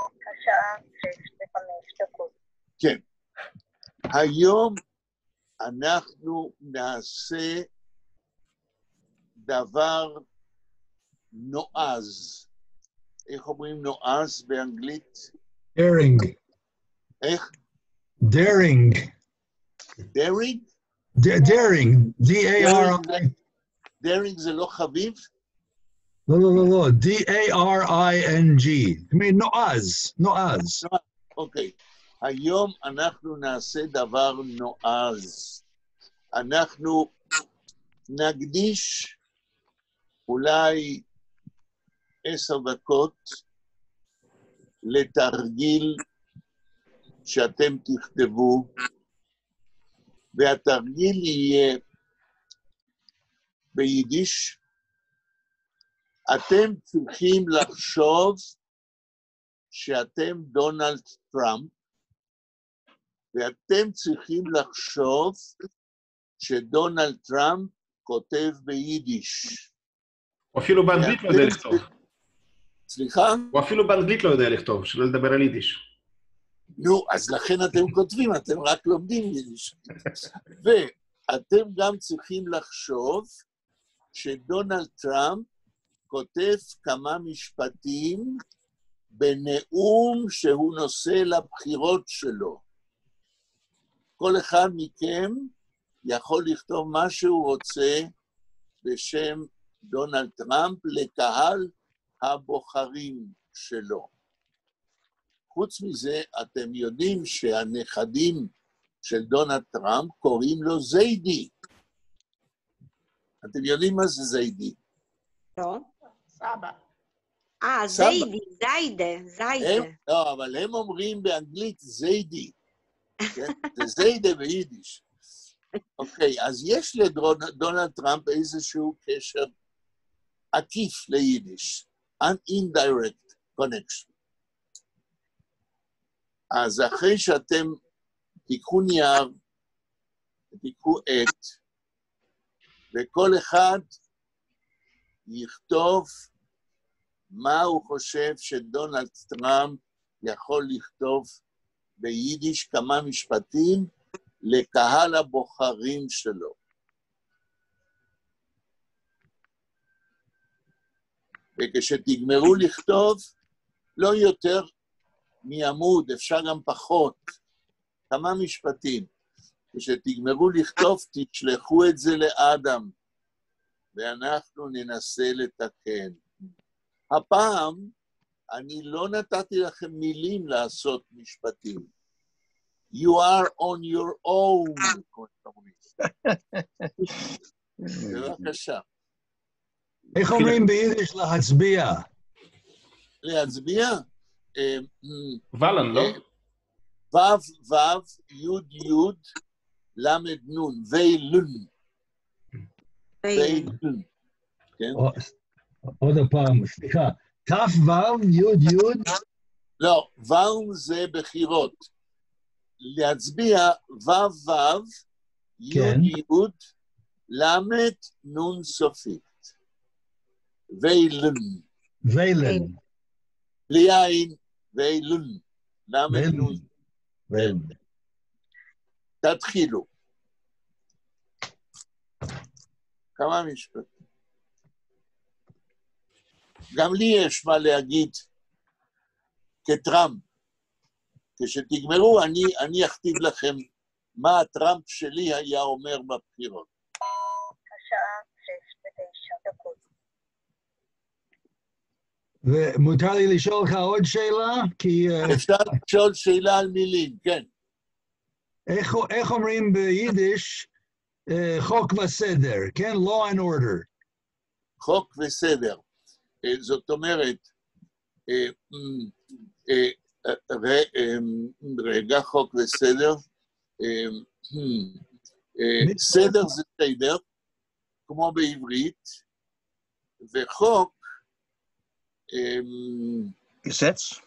השעה 6:05. כן. היום אנחנו נעשה דבר נועז. איך אומרים נועז באנגלית? Daring. איך? Daring. daring? Daring. D-A-R-I. daring זה לא חביב? לא, לא, לא, לא. D-A-R-I-N-G. I mean, נועז. נועז. אוקיי. היום אנחנו נעשה דבר נועז. אנחנו נקדיש אולי 10 דקות לתרגיל שאתם תכתבו, והתרגיל יהיה ביידיש. אתם צריכים לחשוב שאתם דונלד טראמפ, ואתם צריכים לחשוב שדונלד טראמפ כותב ביידיש. הוא אפילו באנגלית לא יודע לכתוב. סליחה? הוא אפילו באנגלית לא יודע לכתוב, שלא לדבר על יידיש. נו, אז לכן אתם כותבים, אתם רק לומדים יידיש. ואתם גם צריכים לחשוב שדונלד טראמפ כותב כמה משפטים בנאום שהוא נושא לבחירות שלו. כל אחד מכם יכול לכתוב מה שהוא רוצה בשם דונלד טראמפ לקהל הבוחרים שלו. חוץ מזה, אתם יודעים שהנכדים של דונלד טראמפ קוראים לו זיידי. אתם יודעים מה זה זיידי? לא? סבא. זיידי, זיידה. לא, אבל הם אומרים באנגלית זיידי. זה זיידה ביידיש. אוקיי, אז יש לדונלד טראמפ איזשהו קשר עקיף ליידיש. an indirect connection. אז אחרי שאתם תיקחו נייר, תיקחו עט, וכל אחד יכתוב מה הוא חושב שדונלד טראמפ יכול לכתוב ביידיש, כמה משפטים לקהל הבוחרים שלו. וכשתגמרו לכתוב, לא יותר מעמוד, אפשר גם פחות, כמה משפטים. כשתגמרו לכתוב, תשלחו את זה לאדם, ואנחנו ננסה לתקן. הפעם, אני לא נתתי לכם מילים לעשות משפטים. You are on your own. בבקשה. איך אומרים ביידיש להצביע? להצביע? ולן, לא? וו, יוד, למד נון, ויילון. ויילון. כן? עוד הפעם, סליחה. תף וו, יוד. לא, וו זה בחירות. להצביע וו, יוד, למד נון סופית. ויילון. ויילון. בלי עין, ויילון. למד נון. ויילון. תתחילו. כמה משפטים. גם לי יש מה להגיד כטראמפ. כשתגמרו, אני אכתיב לכם מה הטראמפ שלי היה אומר בבחירות. השעה 6:09. ומותר לי לשאול אותך עוד שאלה? כי... אפשר לשאול שאלה על מילים, כן. איך אומרים ביידיש חוק וסדר, כן? Law and order. חוק וסדר. זאת אומרת, רגע, חוק וסדר. סדר זה סדר, כמו בעברית, וחוק, Gesetz?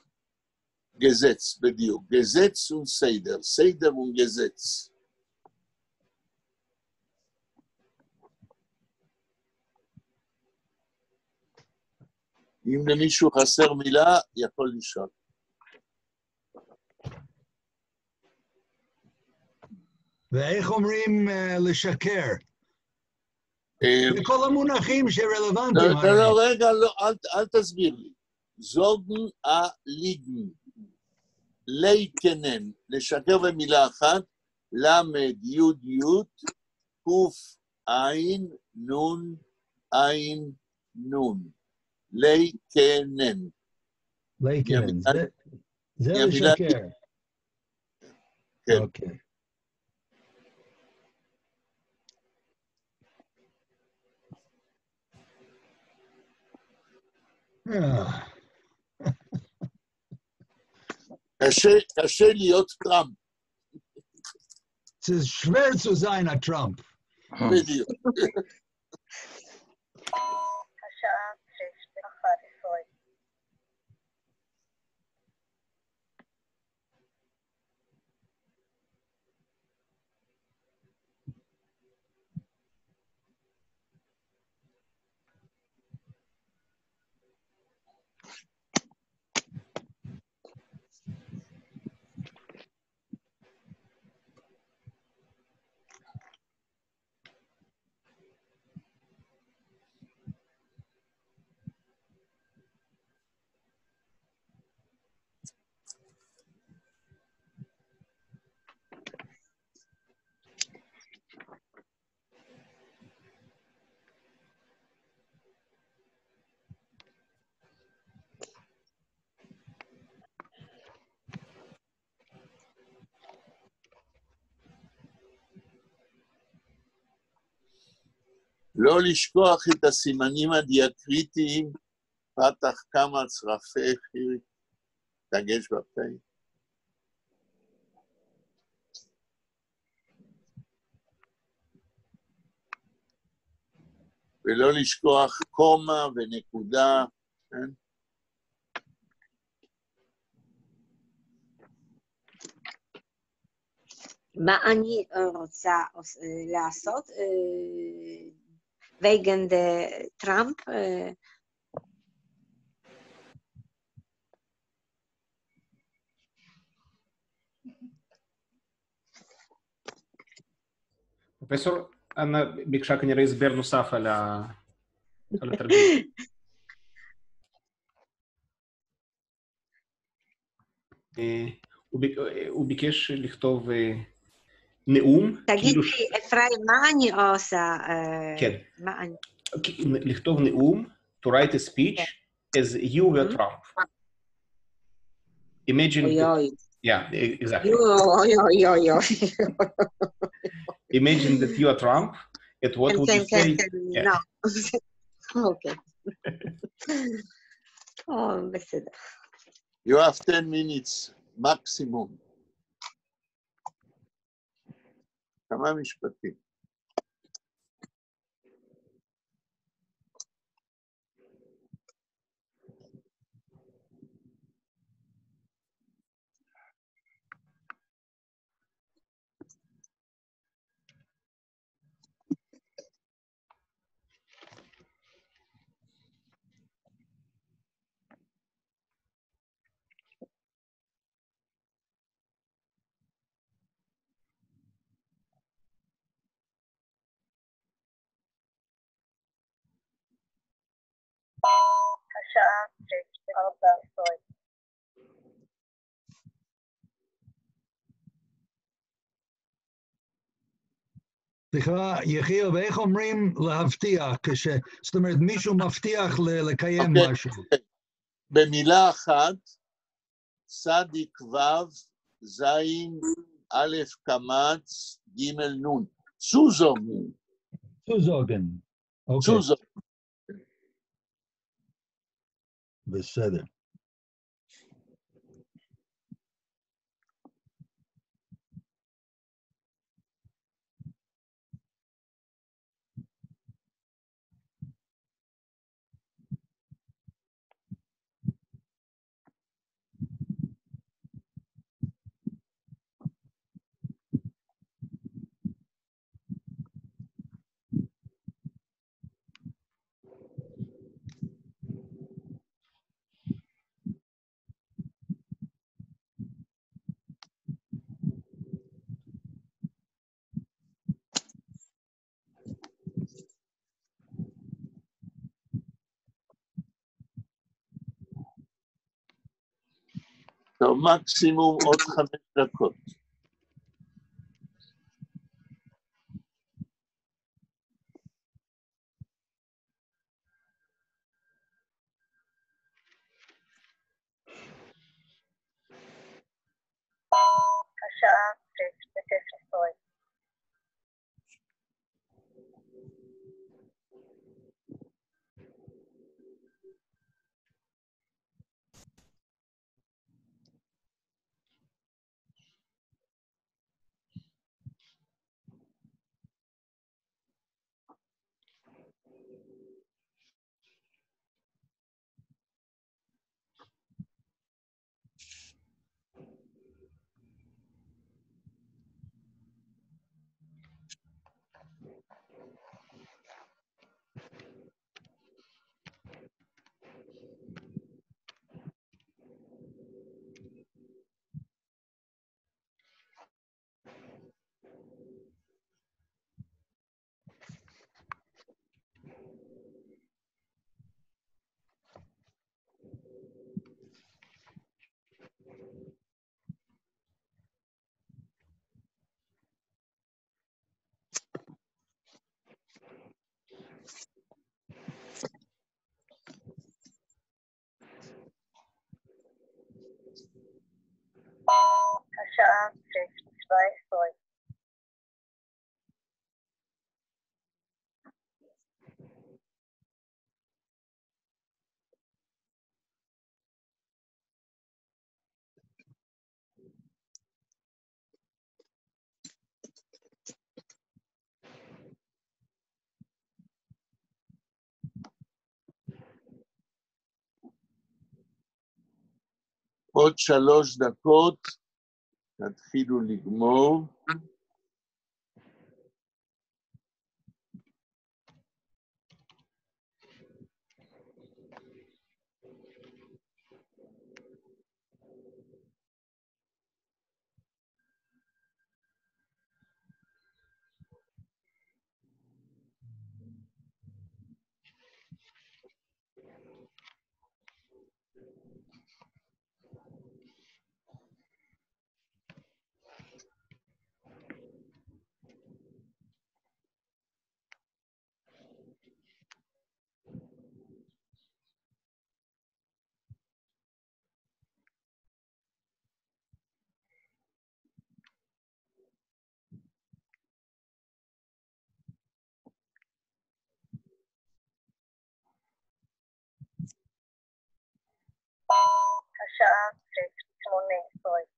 גזץ, בדיוק. גזץ וסדר, סדר וגזץ. אם למישהו חסר מילה, יכול לשאול. ואיך אומרים לשקר? וכל המונחים שרלוונטיים. לא, רגע, אל תסביר לי. זוגן הליגן, לייקנן, לשקר במילה אחת, למד יוד יוד, קוף עין נון עין נון. לייקנן. לייקנן, זה לשקר. כן. אוקיי. קשה להיות טראמפ. זה schwer zu sein a Trump. בדיוק. השעה 6:11. לא לשכוח את הסימנים הדיאקריטיים, פתח כמה צרפי חיריק, דגש בפה. ולא לשכוח קומה ונקודה, כן? מה אני רוצה לעשות? wegen טראמפ? פרופסור, אנה ביקשה כנראה הסבר נוסף על התרגיל. הוא ביקש לכתוב נאום. תגיד לי, אפרים, מה אני עושה? כן. מה אני... לכתוב נאום, to write a speech as you were Trump. Imagine... Yeah, exactly. Imagine that you are Trump, and what would you say? No. Okay. בסדר. You have 10 minutes maximum. כמה משפטים. השעה 6:14. סליחה, יחיאל, ואיך אומרים להבטיח? זאת אומרת, מישהו מבטיח לקיים משהו. במילה אחת, צדיק וו, זין, א' קמץ, ג' נון. צוזוגן. צוזוגן. אוקיי. צוזוגן. בסדר. טוב, מקסימום עוד 5 דקות. השעה 6:16. השעה 6:17. עוד 3 דקות, נתחילו לגמור. השעה 6:18.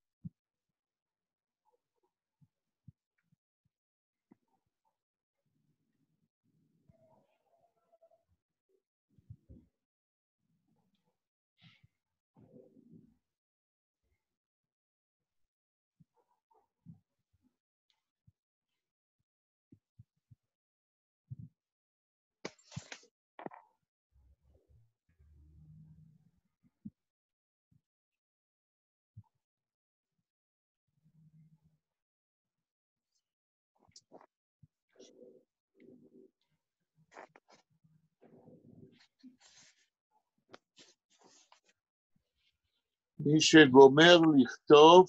מי שגומר לכתוב,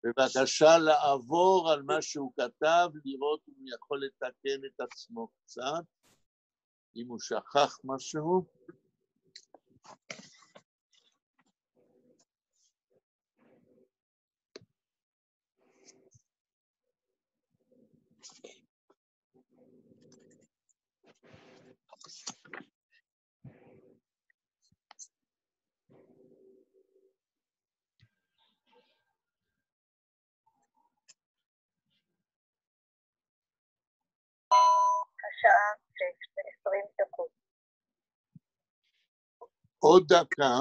בבקשה לעבור על מה שהוא כתב, לראות אם הוא יכול לתקן את עצמו קצת, אם הוא שכח משהו. השעה 6:20. עוד דקה.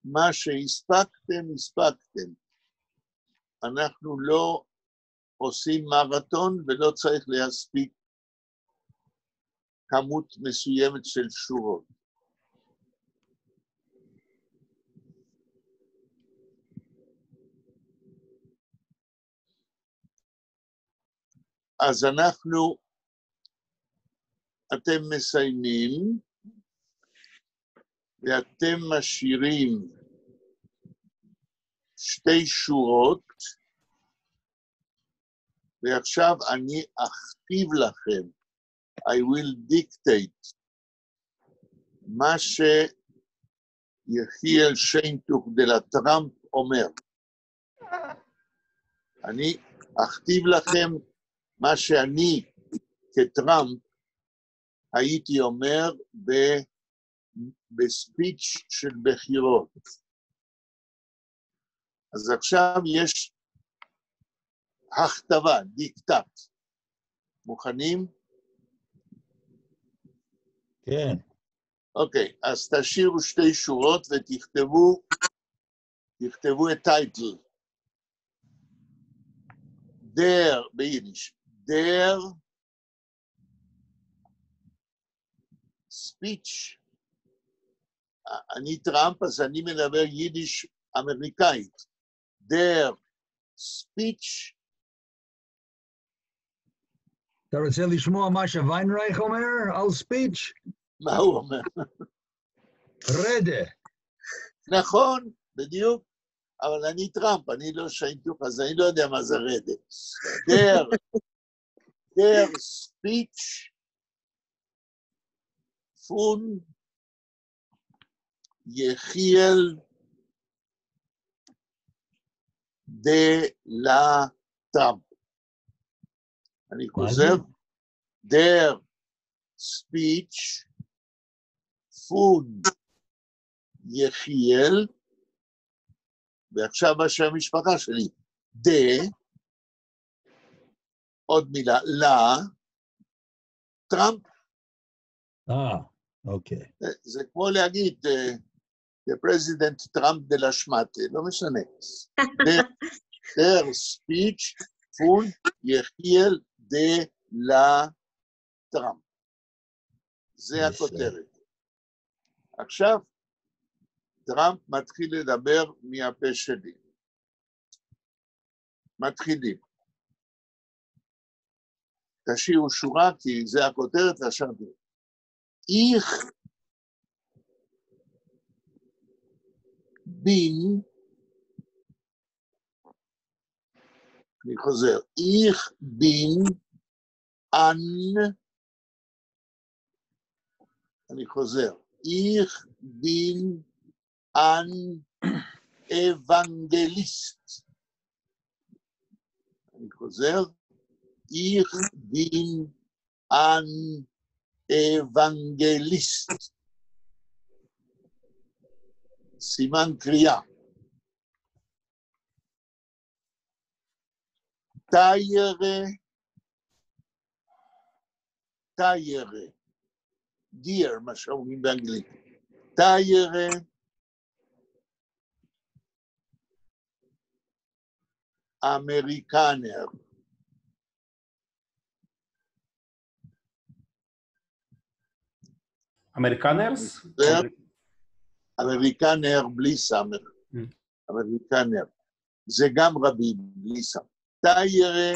מה שהספקתם, הספקתם. אנחנו לא עושים מרתון ולא צריך להספיק כמות מסוימת של שורות. אז אתם מסיימים, ואתם משאירים 2 שורות, ועכשיו אני אכתיב לכם, I will dictate, מה שיחיאל שיינטוך דלה טראמפ אומר. אני אכתיב לכם מה שאני כטראמפ הייתי אומר בספיץ' של בחירות. אז עכשיו יש הכתבה, דיקטט. מוכנים? כן. אוקיי, אז תשאירו 2 שורות ותכתבו את טייטל. ביידיש, der speech, אני טראמפ, אז אני מדבר יידיש אמריקאית. der speech, אתה רוצה לשמוע מה שוויינרייך אומר על ספיץ'? מה הוא אומר? רדה. נכון, בדיוק, אבל אני טראמפ, אני לא שיינטוך, אז אני לא יודע מה זה רדה. der speech von יחיאל דלה טראמפ. אני חוזר, der speech von יחיאל, ועכשיו השם המשפחה שלי, עוד מילה, טראמפ. אוקיי. זה כמו להגיד, פרזידנט טראמפ דלה שמאטה, לא משנה. der speech von יחיאל דלה טראמפ. זה הכותרת. עכשיו, טראמפ מתחיל לדבר מהפה שלי. מתחילים. תשאירו שורה, כי זה הכותרת, ועכשיו איך בין, אני חוזר, איך בין אני חוזר, איך בין אבנגליסט. אני חוזר, איך בין אבנגליסט. סימן קריאה. טיירה, דיר, מה שאומרים באנגלית. טיירה, אמריקנר. אמריקנרס? אמריקנר בלי סמר. אמריקנר. זה גם רבים, בלי סמר. טיירה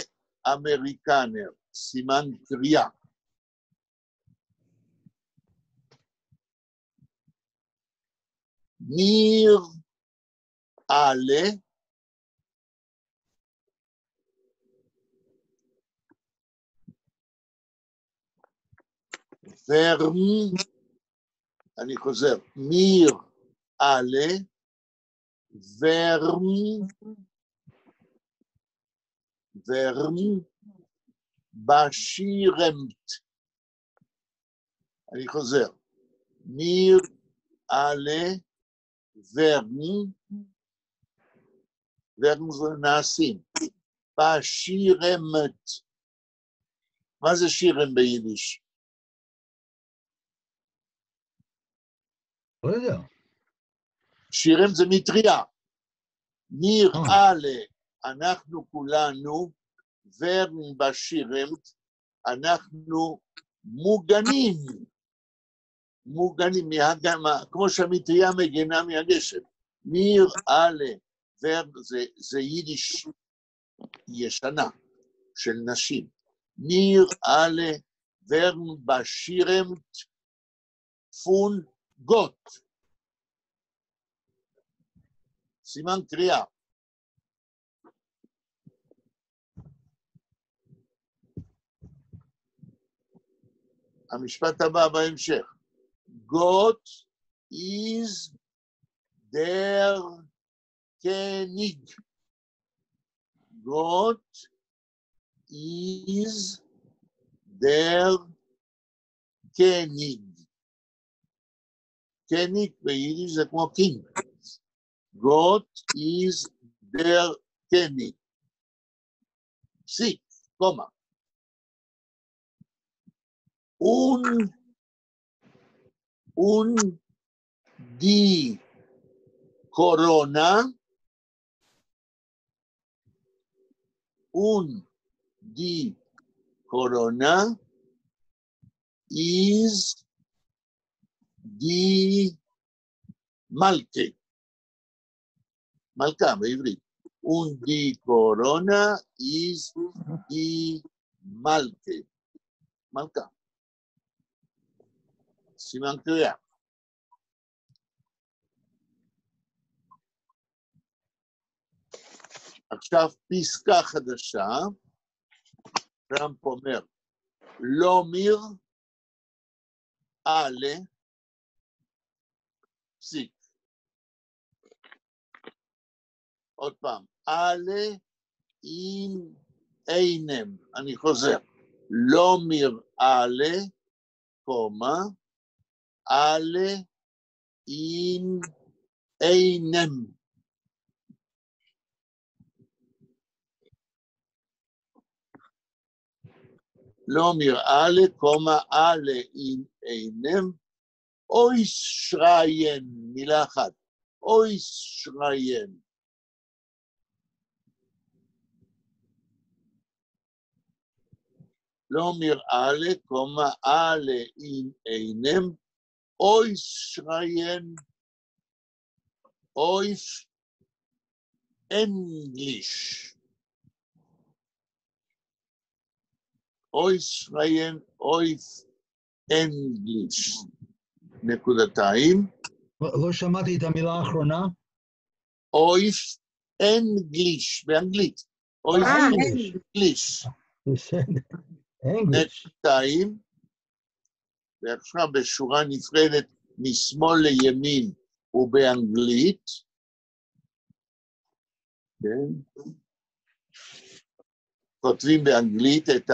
אמריקנר, סימן קריאה. ניר עלה, ורם, אני חוזר, מיר עלה, ורם בשירמת. אני חוזר, מיר עלה, ורם זה נעשים, בשירמת. מה זה שירם ביידיש? לא יודע. שירם זה מטריה. ניר עלה, אנחנו כולנו, ורם בשירמת, אנחנו מוגנים. מוגנים, כמו שהמטריה מגנה מהגשם. ניר עלה, ורם זה יידיש ישנה של נשים. Mir alle werden beschirmt von Gott. סימן קריאה. המשפט הבא בהמשך. Gott is der König. Gott is der König. König ביידיש זה כמו קינג. Gott is der König. פסיק, קומה. Und die Corona is die Malke. מלכה בעברית. Und die Corona is die Malke. מלכה. סימן קריאה. עכשיו פסקה חדשה, טראמפ אומר, לא מיר, אלה, פסיק. עוד פעם, אלה אין אינם, אני חוזר, לא מיר אלה, קומה, אלה אין אינם. לא מראה לקומה אלה אין אינם, אוי שריין, מילה אחת, אוי שריין. לא מראה לקומה אלה אין אינם, אוי שריין, אוי אנגליש. אויס ריין, אויס אנגליש. נקודתיים. לא שמעתי את המילה האחרונה. אויס אנגליש, באנגלית. אויס אנגליש. נקודתיים. ועכשיו בשורה נפרדת משמאל לימין ובאנגלית. כן. כותבים באנגלית את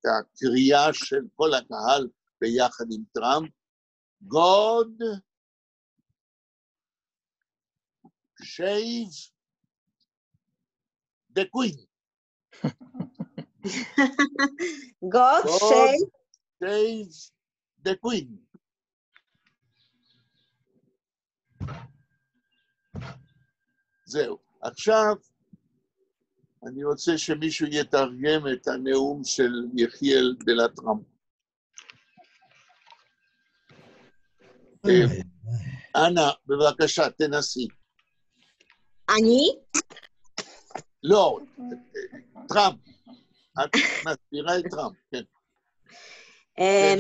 הקריאה של כל הקהל ביחד עם טראמפ. God save the queen. God save the queen. זהו. עכשיו, אני רוצה שמישהו יתרגם את הנאום של יחיאל דלטראמפ. אנה, בבקשה, תנסי. אני? לא, טראמפ. את מסבירה את טראמפ, כן.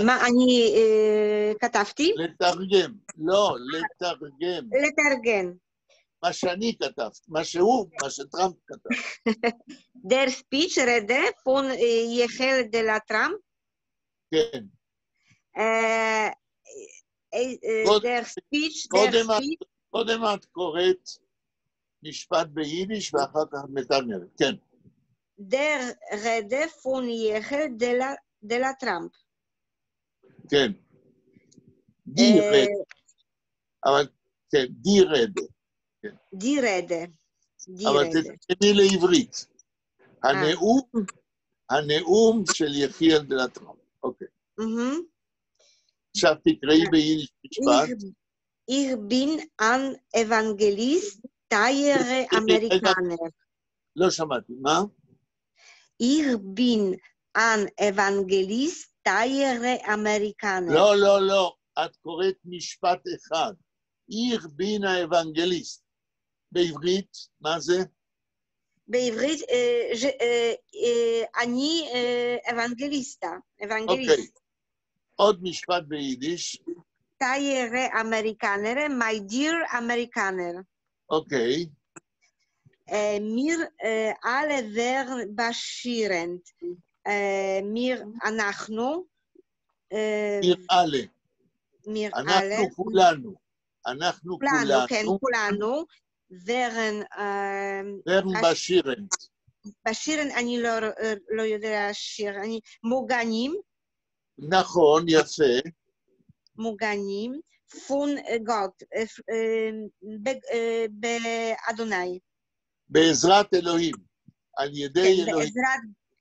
מה אני כתבתי? לתרגם, לא, לתרגם. לתרגם. מה שאני כתבת, מה שטראמפ כתב. Der Speech Rede von יחיאל דלטראמפ. כן. Der Speech. קודם את קוראת משפט ביידיש ואחר כך מתרגמת, כן. Der Rede von יחיאל דלטראמפ. כן. די רדה. אבל כן, די רדה. די רדה. אבל תתקני לעברית. הנאום של יחיאל דלטראמפ. אוקיי. עכשיו תקראי ביידיש משפט. Ich bin ein Evangelist, Teilere Amerikaner. לא שמעתי, מה? Ich bin ein Evangelist, Teilere Amerikaner. לא, לא, לא. את קוראת משפט אחד. Ich bin האוונגליסט. בעברית, מה זה? בעברית, אני אבנגליסטה, אוקיי. אבנגליסט. עוד משפט ביידיש. Taiere Amerikaner, my dear Amerikaner. אוקיי. Mir alle werden basierend. Mir אנחנו. מיר אלה. mir alle. אנחנו כולנו. אנחנו כולנו, כן, כולנו. כולנו. werden בשירנט. בשירן אני לא יודע לשיר, אני מוגנים. נכון, יפה. מוגנים. פון גוט, באדוני. בעזרת אלוהים. על ידי אלוהים.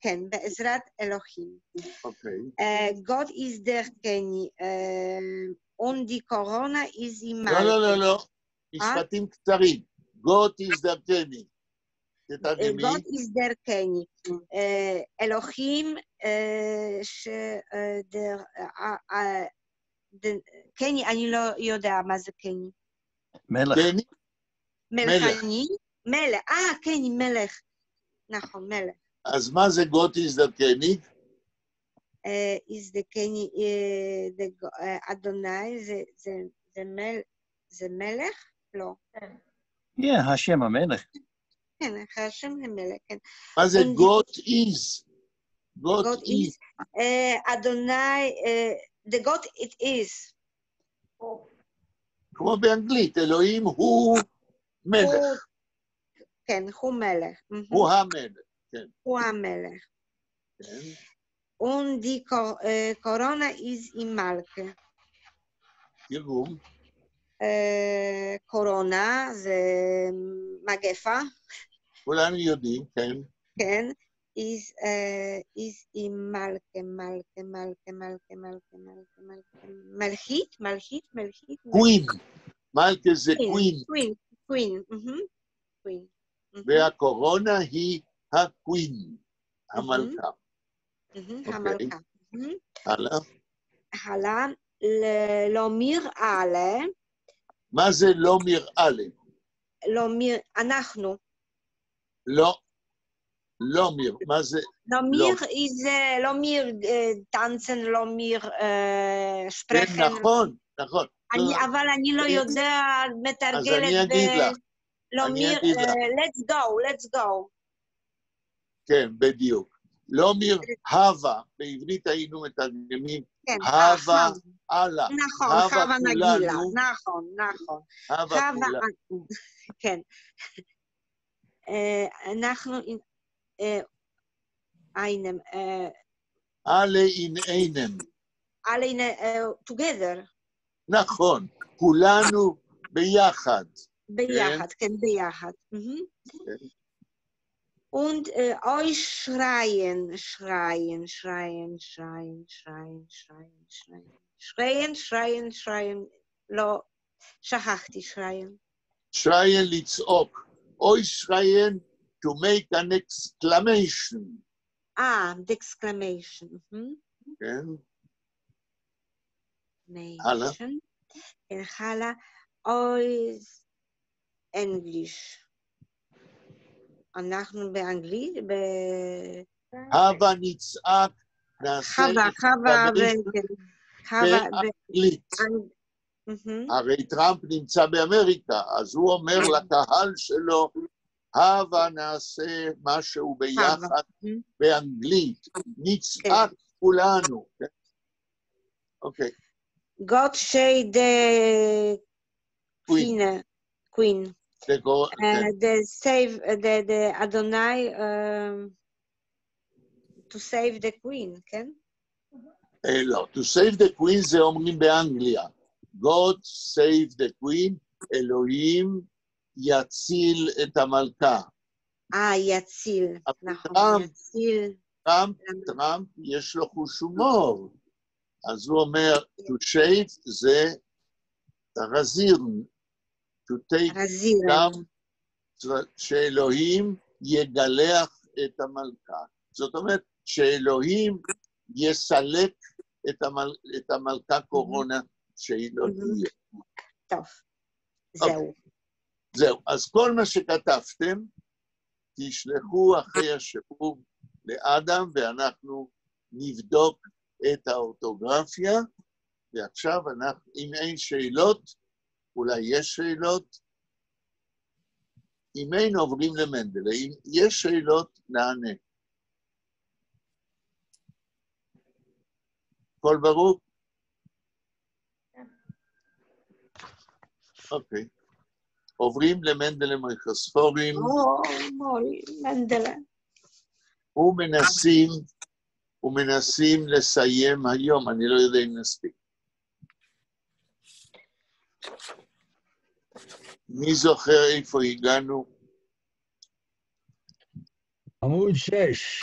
כן, בעזרת אלוהים. אוקיי. Gott ist der König und die Corona ist im לא, לא, לא, לא. משפטים קצרים. Gott ist der König. תתרגמי. Gott ist der König. אלוהים קני, אני לא יודע מה זה קני. מלך. מלכני? מלך. קני, מלך. נכון, מלך. אז מה זה Gott ist der König? is the קני, אדוני, זה מלך? לא. השם המלך. כן, השם המלך, כן. מה זה God is? God is. אדוני, the God it is. כמו באנגלית, אלוהים הוא מלך. כן, הוא מלך. הוא המלך, כן. הוא המלך. כן. Und die Corona ist im Malke. תרגום. קורונה זה מגפה. כולנו יודעים, כן. כן. is im Malke. מלכית? קווין. מלכה זה קווין. קווין. והקורונה היא הקווין, המלכה. המלכה. הלאה. הלאה, לא מיראה. מה זה לא מיראה לי? אנחנו. לא מיר, מה זה? לא מיר, לא מיר טאנצן, לא מיר שפרחן. נכון. אבל אני לא יודע, מתרגלת. אז אני אגיד לך. לא מיר, let's go. כן, בדיוק. לא מיר, הווה, בעברית היינו מתרגמים, הווה, הלאה. נכון, הווה נגילה, נכון. הווה כולנו. כן. אנחנו, einem. alle in einem. alle in, together. נכון, כולנו ביחד. ביחד, כן, ביחד. Und euch schreien. לא, שכחתי, schreien. schreien לצעוק. euch schreien to make an exclamation. the exclamation. כן. הלאה. כן, הלאה. euch English. אנחנו באנגלית, הווה נצעק, נעשה באנגלית. הרי טראמפ נמצא באמריקה, אז הוא אומר לקהל שלו, הווה נעשה משהו ביחד באנגלית. נצעק כולנו. אוקיי. God save the queen. The save the Adonai to save the queen, כן? לא, to save the queen זה אומרים באנגליה. God save the queen, אלוהים יציל את המלכה. יציל, נכון, יציל. טראמפ יש לו חוש הומור. אז הוא אומר, to save זה רזירן. גם שאלוהים יגלח את המלכה. זאת אומרת, שאלוהים יסלק את המלכה קורונה שהיא לא תהיה. טוב, זהו. זהו, אז כל מה שכתבתם, תשלחו אחרי השיעור לאדם, ואנחנו נבדוק את האורתוגרפיה, ועכשיו אם אין שאלות, אולי יש שאלות, אם אין עוברים למנדלה, אם יש שאלות, נענה. הכל ברור? אוקיי. עוברים למנדלה מייכוספורים, מנדלה. ומנסים לסיים היום, אני לא יודע אם נספיק. מי זוכר איפה הגענו? עמוד 6.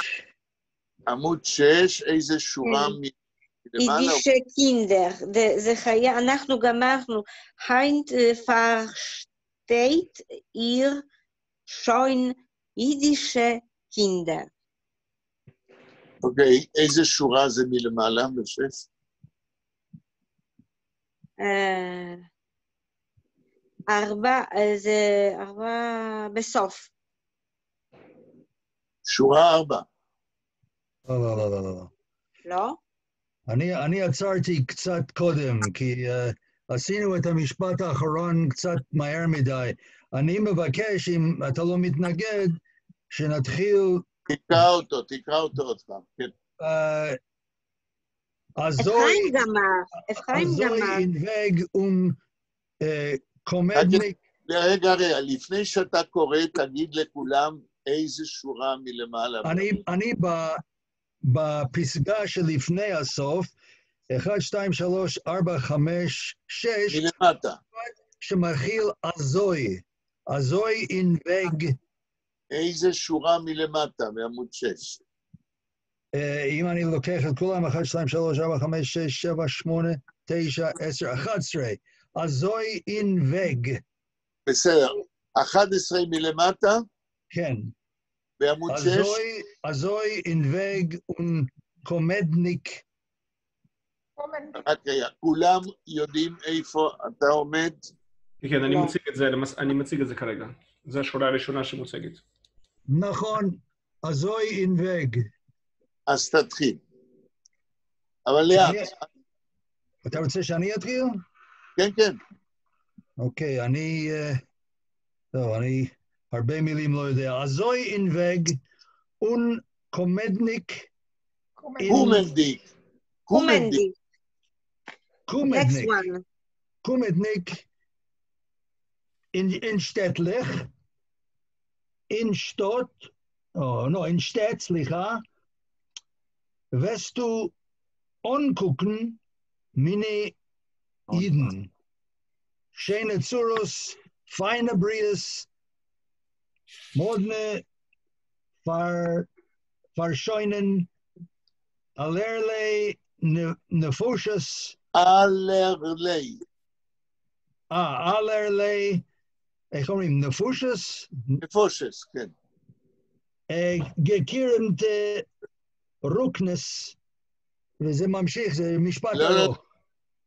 עמוד 6, איזה שורה מלמעלה? יידישה קינדר, זה חיה, אנחנו גמרנו, היינט פרשטייט ihr schon יידישה קינדר. אוקיי, איזה שורה זה מלמעלה בשש? 4, זה 4 בסוף. שורה 4. לא. לא? אני עצרתי קצת קודם, כי עשינו את המשפט האחרון קצת מהר מדי. אני מבקש, אם אתה לא מתנגד, שנתחיל... תקרא אותו עוד פעם, כן. אפרים גמר. Azoi in Weg Komednik... רגע, לפני שאתה קורא, תגיד לכולם איזה שורה מלמעלה. אני בפסגה שלפני הסוף, 1, 2, 3, 4, 5, 6, מלמטה. שמכיל Azoi. Azoi in Weg... איזה שורה מלמטה, מעמוד 6? אם אני לוקח את כולם, 1, 2, 3, 4, 5, 6, 7, 8, 9, 10, 11. Azoi in Weg. בסדר. 11 מלמטה? כן. בעמוד 6? Azoi in Weg Komednik. כולם יודעים איפה אתה עומד? כן, אני מציג את זה כרגע. זו השורה הראשונה שמוצגת. נכון, Azoi in Weg. אז תתחיל. אבל לאט. אתה רוצה שאני אתחיל? כן, כן. אוקיי, אני הרבה מילים לא יודע. Azoi in Weg Komednik. Komednik. In Städtlich. In Stadt, slicha. Wirst du angucken, meine Iden. Schöne Zurus, feine Bries, modne Verscheunen, allerlei Nefusches. Allerlei, איך אומרים, נפושס? נפושס, כן. גקירנט רוקנס, וזה ממשיך, זה משפט ארוך.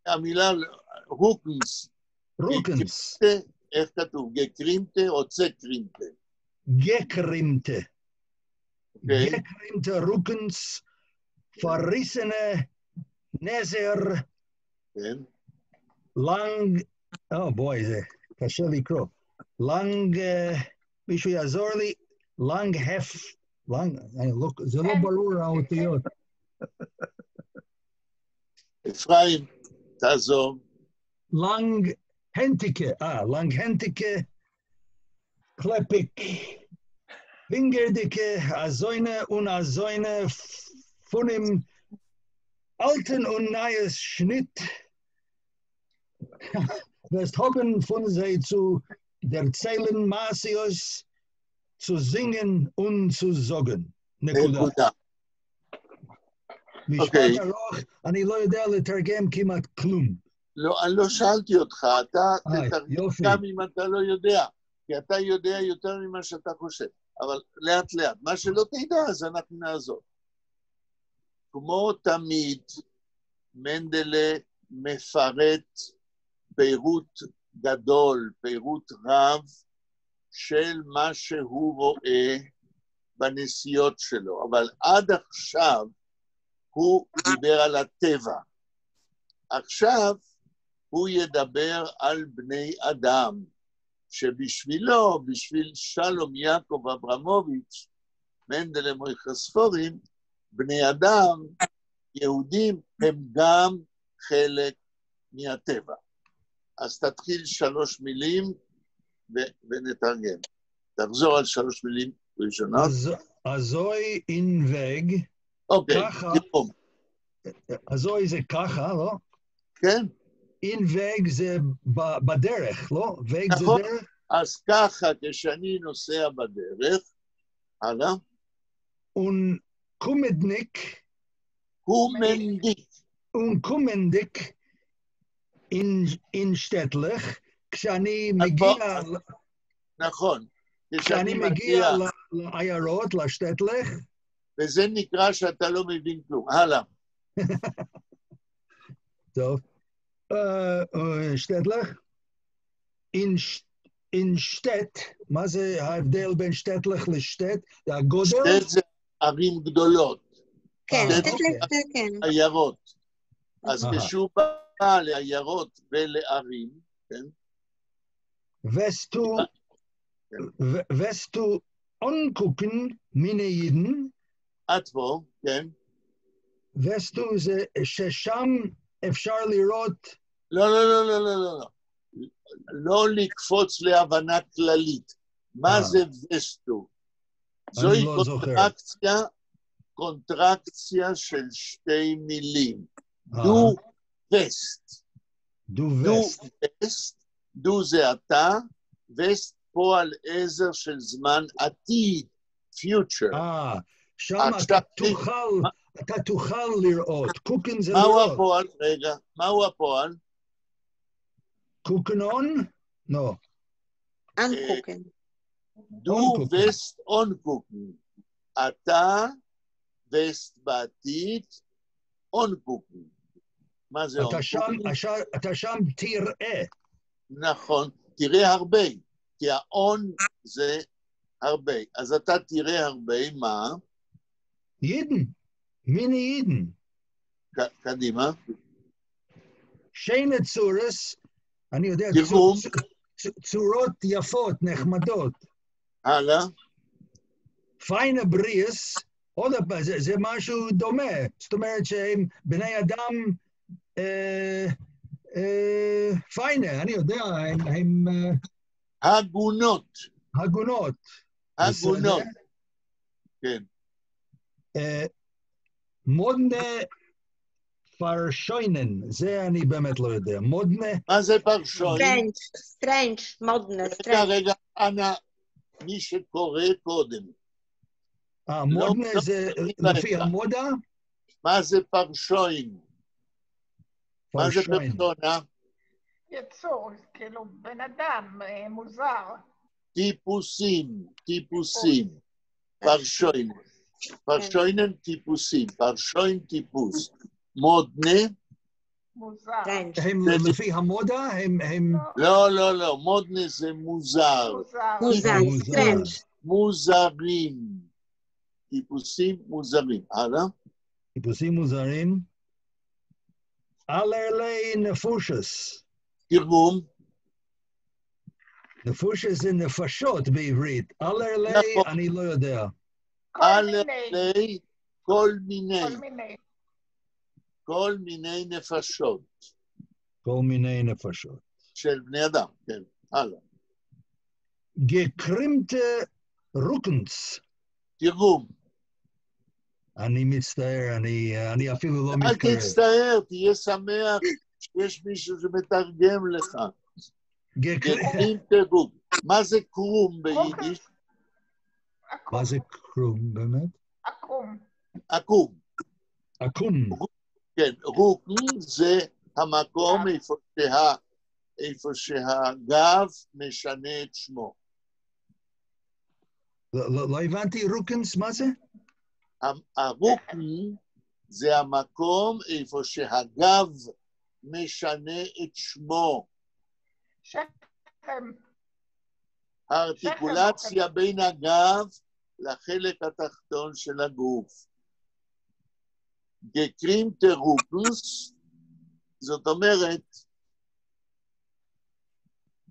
המילה רוקנס. רוקנס. איך כתוב? גקרימטה או צקרימטה? גקרימטה. גקרימטה רוקנס, פריסנה, נזר, לנג, בואי, זה קשה לקרוא. לנג, מישהו יעזור לי, לנג הף, זה לא ברור האותיות. אפרים, תעזור. לנג הנטיקה, קלפיק, פינגרדיקה, הזוינה ונזוינה, פונים, אלטן ונאייס שניט, wirst hoffen von sie zu erzählen, Masios, zu singen und zu sagen. נקודה. משפט ארוך, אני לא יודע לתרגם כמעט כלום. לא, אני לא שאלתי אותך, אתה תתרגם גם אם אתה לא יודע, כי אתה יודע יותר ממה שאתה חושב, אבל לאט לאט, מה שלא תדע, אז אנחנו נעזור. כמו תמיד, מנדלה מפרט פירוט גדול, פירוט רב, של מה שהוא רואה בנסיעות שלו, אבל עד עכשיו הוא דיבר על הטבע. עכשיו הוא ידבר על בני אדם, שבשבילו, בשביל שלום יעקב אברמוביץ', מנדלה מויכה ספורים, בני אדם, יהודים, הם גם חלק מהטבע. אז תתחיל 3 מילים ונתרגם. תחזור על 3 מילים ראשונות. הזוי אינבג, אוקיי, ככה. תראו. הזוי זה ככה, לא? כן? אינבג זה בדרך, לא? וג זה נכון. דרך? אז ככה, כשאני נוסע בדרך, הלאה, קומדניק, קומנדיק, קומנדיק אין שטטלך, כשאני מגיע... נכון. כשאני מגיע לעיירות, לשטטלך. וזה נקרא שאתה לא מבין כלום. הלאה. טוב. שטטלך? אין שטט, מה זה ההבדל בין שטטלך לשטט? זה הגודל? שטט זה ערים גדולות. כן, שטט שטטלך זה כן. עיירות. אז כשהוא בא לעיירות ולערים, כן? וסטו אונקוקן מיני יידן. עד פה, כן? וסטו זה ששם אפשר לראות... לא. לא לקפוץ להבנה כללית. מה זה וסטו? זוהי קונטרקציה של 2 מילים. דו וסט. דו וסט. דו זה אתה, וסט פועל עזר של זמן עתיד, future. שם אתה תוכל לראות. קוקן זה מהו לראות. הפועל? רגע, מהו הפועל? קוקנון? לא. אנקוקן. דו וסט אונקוקן. אתה וסט בעתיד אונקוקן. מה זה אונקוקן? אתה שם תראה. נכון, תראה הרבה, כי האון זה הרבה. אז אתה תראה הרבה, מה? יידן, מיני יידן. קדימה. שיינה צורס, אני יודע, צורות יפות, נחמדות. הלאה. פיינה בריאס, עוד פעם, זה משהו דומה. זאת אומרת שהם בני אדם פיינה, אני יודע, הם... הגונות. הגונות. הגונות. כן. מודנה פרשוינן, זה אני באמת לא יודע. מודנה... מה זה פרשוין? סטרנג', מודנה, סטרנג'. רגע, אנא, מי שקורא קודם. מודנה זה לפי המודה? מה זה פרשוין? מה זה פרסונה? יצור, כאילו בן אדם מוזר. טיפוסים. פרשוין. פרשוינן טיפוסים. פרשוין טיפוס. מודנה. מוזר. הם לפי המודה? הם... לא. מודנה זה מוזר. מוזרים. טיפוסים מוזרים. הלאה? טיפוסים מוזרים. אלרלי נפושס. תרגום. נפושס זה נפשות בעברית. אלרלי אני לא יודע. אלרלי כל מיני נפשות. כל מיני נפשות. של בני אדם, כן. הלאה. גקרימטה רוקנס. תרגום. אני מצטער, אני אפילו לא מתקרב. אל תצטער, תהיה שמח שיש מישהו שמתרגם לך. תרגום. מה זה קרום ביידיש? מה זה קרום באמת? עקום. עקום. כן, רוקן זה המקום איפה שהגב משנה את שמו. לא הבנתי, רוקנס, מה זה? הרוקן זה המקום איפה שהגב משנה את שמו. שכם. הארטיקולציה בין הגב לחלק התחתון של הגוף. גקרים טרופוס, זאת אומרת,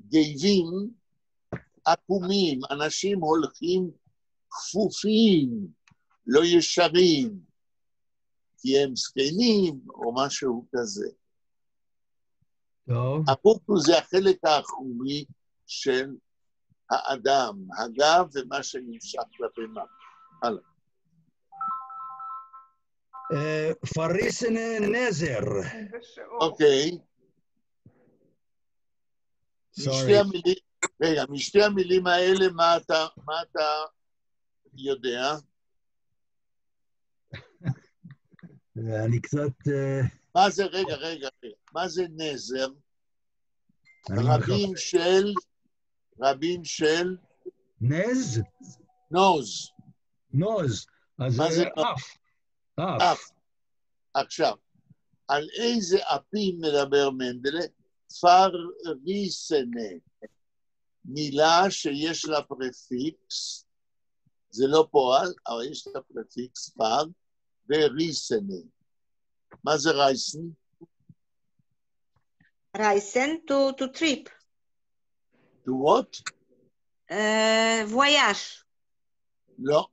גייבים עקומים, אנשים הולכים כפופים, לא ישרים, כי הם זקנים או משהו כזה. טוב. הפוקוס זה החלק האחורי של האדם, הגב ומה שנמשך כלפי מעלה. הלאה. פריסנה נזר. אוקיי. Sorry. משתי המילים האלה, מה אתה יודע? אני קצת... מה זה, רגע, מה זה נזר? אני רבים של... נז? נוז. נוז. אז מה זה אף. אף. עכשיו, על איזה אפים מדבר מנדלה? פריסנה. מילה שיש לה פרפיקס, זה לא פועל, אבל יש לה פרפיקס פר, וריסנה. מה זה רייסן? רייסן to trip. To what? voyage. לא.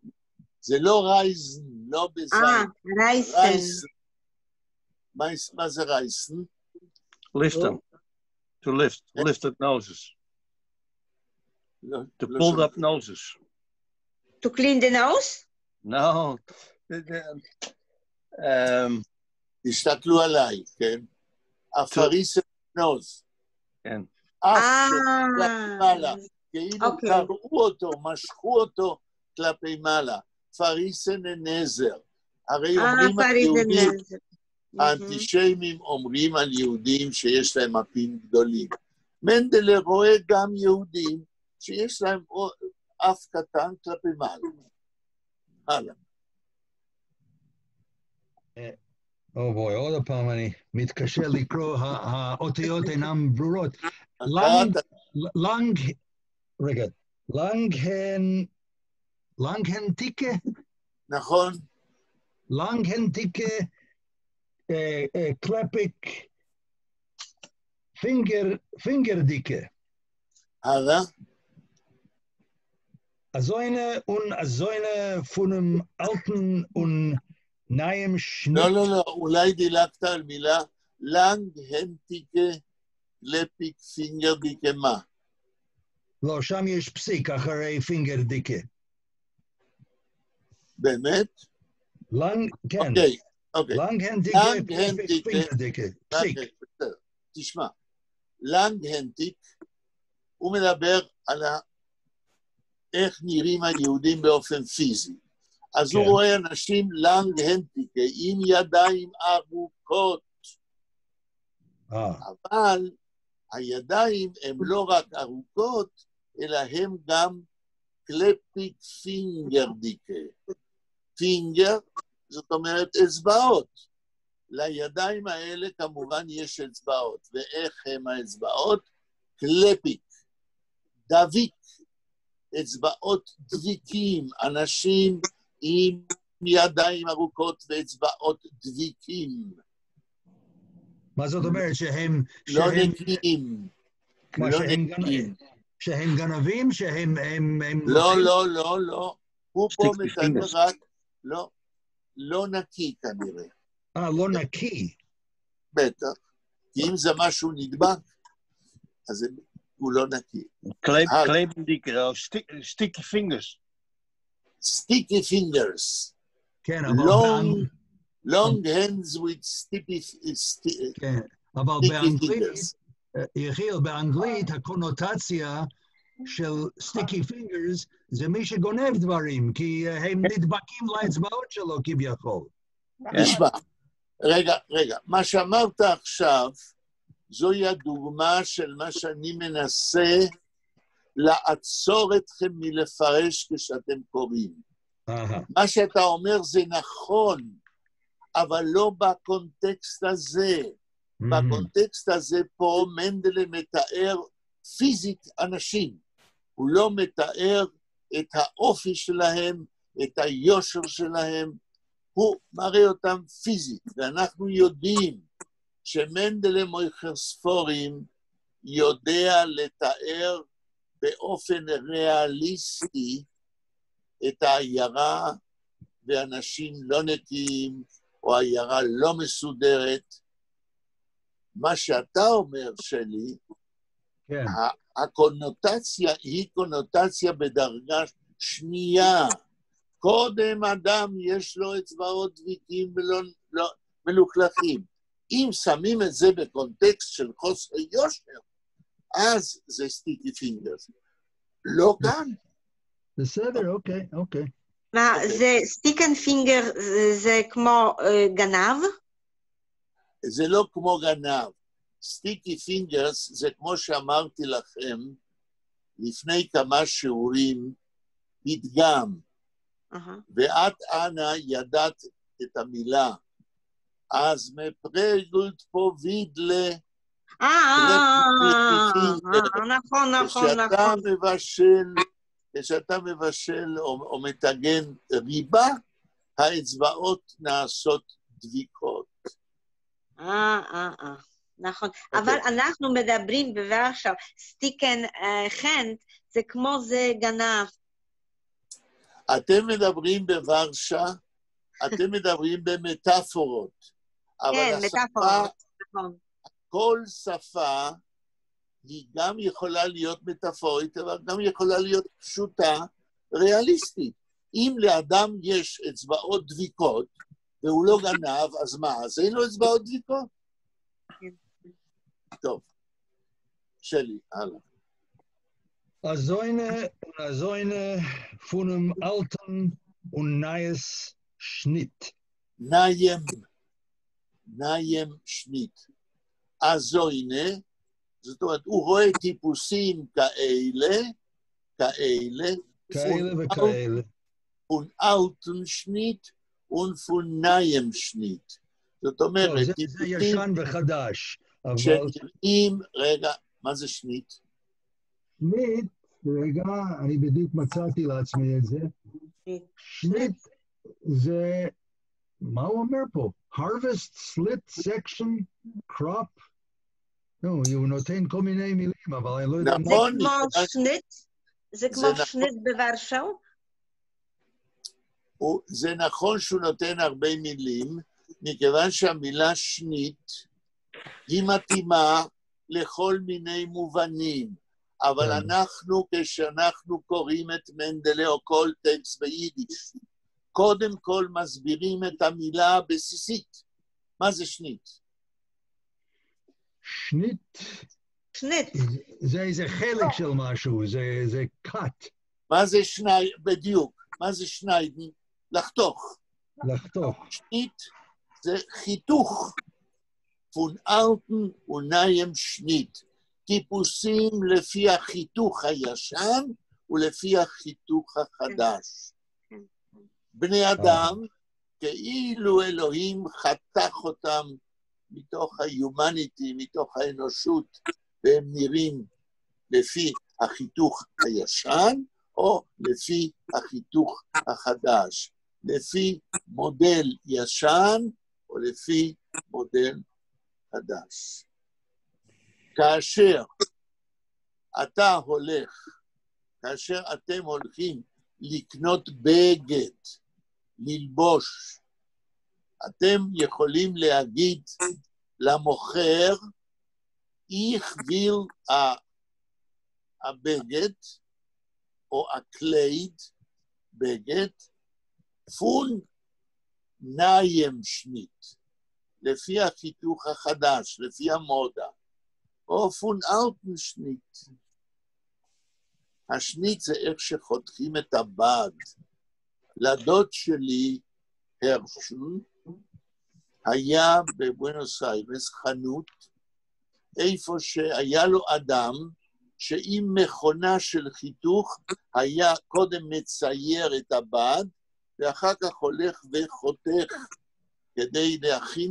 זה לא רייזן, לא בזין. רייסן. מה זה רייסן? Lift them. To lifted noses. לא, To לא pulled שומע. up noses. To clean the nose? No. תסתכלו עליי, כן? הפריס נוז. כן. אף כלפי מעלה. כאילו אוקיי. קראו אותו, משכו אותו כלפי מעלה. פריסן נזר. הרי אומרים על יהודים, האנטישמים אומרים על יהודים שיש להם אפים גדולים. מנדלה רואה גם יהודים שיש להם אף קטן כלפי מעלה. הלאה. בואי, עוד פעם אני מתקשה לקרוא, האותיות אינן ברורות. לנגהנטיקה? נכון. לנגהנטיקה, קלפיק, פינגרדיקה. הלאה. Azone von einem alten und neuem Schnitt. לא, אולי דילגת על מילה, לנגהנטיקה, קלפיק, פינגרדיקה, מה? לא, שם יש פסיק אחרי פינגרדיקה. באמת? כן. אוקיי. לנגהנטיקה, קלפיק, פינגרדיקה. פסיק. תשמע, לנגהנטיק, הוא מדבר על איך נראים היהודים באופן פיזי. אז הוא רואה אנשים לנגהנטיקה, עם ידיים ארוכות. אבל הידיים הן לא רק ארוכות, אלא הן גם קלפיק פינגרדיקה. פינגר, זאת אומרת אצבעות. לידיים האלה כמובן יש אצבעות. ואיך הם האצבעות? קלפיק, דביק, אצבעות דביקים, אנשים עם ידיים ארוכות ואצבעות דביקים. מה זאת אומרת? שהם... לא נקיים. שהם גנבים? שהם... לא. הוא פה מתאר רק... לא נקי כנראה. לא נקי. בטח. כי אם זה משהו נדבק, אז הוא לא נקי. Klebendikke, sticky fingers. Sticky fingers. כן, אבל... long hands with sticky כן, אבל באנגלית, יחיל, באנגלית הקונוטציה של sticky fingers זה מי שגונב דברים, כי הם נדבקים לאצבעות שלו כביכול. נשמע, רגע, מה שאמרת עכשיו, זוהי הדוגמה של מה שאני מנסה לעצור אתכם מלפרש כשאתם קוראים. מה שאתה אומר זה נכון, אבל לא בקונטקסט הזה. בקונטקסט הזה פה מנדלה מתאר פיזית אנשים. הוא לא מתאר את האופי שלהם, את היושר שלהם, הוא מראה אותם פיזית, ואנחנו יודעים שמנדלה מויכר ספורים יודע לתאר באופן ריאליסטי את העיירה ואנשים לא נקיים, או העיירה לא מסודרת. מה שאתה אומר, שלי, כן. הקונוטציה היא קונוטציה בדרגה שנייה. קודם אדם יש לו אצבעות דביקים ולא מלוכלכים. אם שמים את זה בקונטקסט של חוסר יושר, אז זה סטיקי פינגרס. לא כאן. בסדר, אוקיי. מה, זה סטיקן פינגר, זה כמו גנב? זה לא כמו גנב. סטיקי פינגרס זה כמו שאמרתי לכם, לפני כמה שיעורים, פתגם. ואת, אנה, ידעת את המילה. אז מפרגולט פה וידלה. נכון. כשאתה מבשל או מתגן ריבה, האצבעות נעשות דביקות. נכון. אבל אנחנו מדברים בוורשה, סטיקן חנט, זה כמו זה גנב. אתם מדברים בוורשה, אתם מדברים במטאפורות. כן, מטאפורות, נכון. כל שפה היא גם יכולה להיות מטאפורית, אבל גם יכולה להיות פשוטה, ריאליסטית. אם לאדם יש אצבעות דביקות, והוא לא גנב, אז מה? אז אין לו אצבעות דביקות? טוב. שלי, הלאה. Azoine von einem alten und neues Schnitt. ניים שנית. אזוינה, זאת אומרת, הוא רואה טיפוסים כאלה, וכאלה. von alten Schnitt und von neuem Schnitt. זאת אומרת, זה ישן וחדש. שנראים, רגע, מה זה שנית? שנית, רגע, אני בדיוק מצאתי לעצמי את זה. שנית זה, מה הוא אומר פה? harvest, slit, section, crop. הוא נותן כל מיני מילים, אבל אני לא יודע. נכון. זה כמו שנית? זה כמו שנית בוורשו? זה נכון שהוא נותן הרבה מילים, מכיוון שהמילה שנית היא מתאימה לכל מיני מובנים, אבל אנחנו, כשאנחנו קוראים את מנדלה או כל טקסט ביידיש, קודם כל מסבירים את המילה הבסיסית. מה זה שנית? שנית. זה איזה חלק של משהו, זה cut. מה זה בדיוק, מה זה שניידן? לחתוך. שנית זה חיתוך. von alten und neuem Schnitt. טיפוסים לפי החיתוך הישן ולפי החיתוך החדש. בני אדם, כאילו אלוהים חתך אותם מתוך ה-humanity, מתוך האנושות, והם נראים לפי החיתוך הישן, או לפי החיתוך החדש. לפי מודל ישן, או לפי מודל חדש. כאשר אתם הולכים לקנות בגד, ללבוש, אתם יכולים להגיד למוכר, איך ויל הבגד, או הקלייד, בגד, פון ניים שנית, לפי החיתוך החדש, לפי המודה, או פון אלטן שנית. השנית זה איך שחותכים את הבד. לדוד שלי, הרשל, היה בבואנוס איירס חנות, איפה שהיה לו אדם, שעם מכונה של חיתוך, היה קודם מצייר את הבד, ואחר כך הולך וחותך, כדי להכין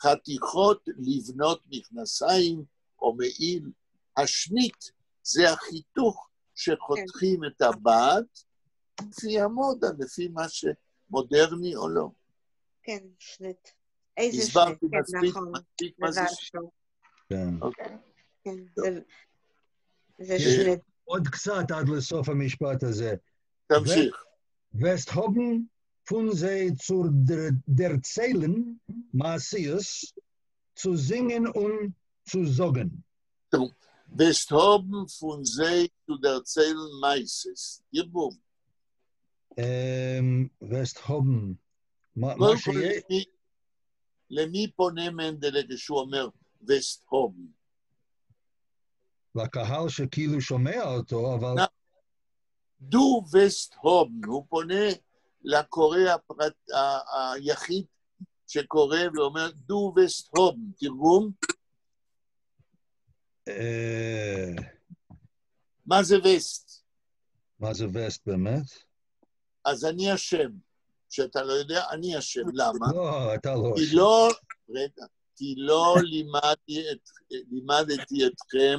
חתיכות לבנות מכנסיים או מעיל. השנית זה החיתוך שחותכים את הבת, לפי המודה, לפי מה שמודרני או לא. כן, שנט. איזה שנט, הסברתי כן, מספיק, נכון. מספיק מה זה דבר שנט. טוב. כן. כן. כן, זה יש שנט. עוד קצת עד לסוף המשפט הזה. תמשיך. Westhoben von sie zur erzählen, Matthias, zu singen und zu sagen. Westhoben von sie zu erzählen Meises. ירבום. Westhoben. מה קודם כל, שיהיה... למי פונה מנדלה כשהוא אומר וסטהובן? לקהל שכאילו שומע אותו, אבל... דו וסטהובן, הוא פונה לקורא היחיד שקורא ואומר דו וסטהובן. תרגום? מה זה וסט? מה זה וסט באמת? אז אני אשם. שאתה לא יודע, אני אשם. למה? לא, אתה לא כי אשם. לא, רגע, כי לא לימדתי אתכם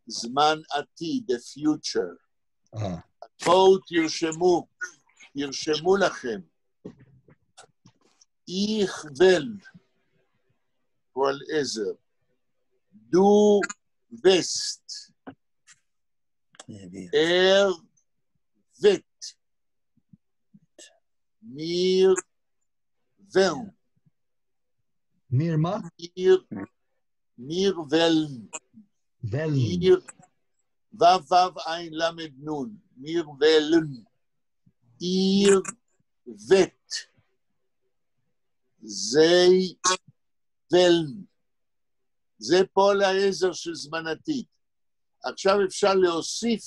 זמן עתיד, the future. בואו תרשמו לכם. Ich will, כל עזר, du wirst, wird, mir wollen. מיר מה? mir wollen. ולן. וו ein למד נון. mir wollen. ihr wird. sie wollen. זה פועל העזר של זמן עתיד. עכשיו אפשר להוסיף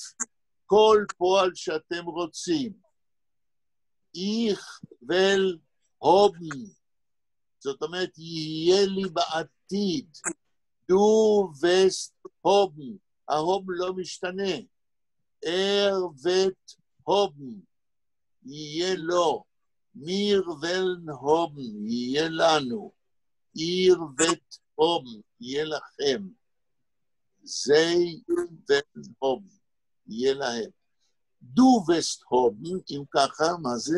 כל פועל שאתם רוצים. ich will haben. זאת אומרת, יהיה לי בעתיד. du wirst haben. ההום לא משתנה. wird haben. יהיה לו. mir wollen haben. יהיה לנו. ihr wird haben. יהיה לכם. sie werden haben. יהיה להם. du wirst haben, אם ככה, מה זה?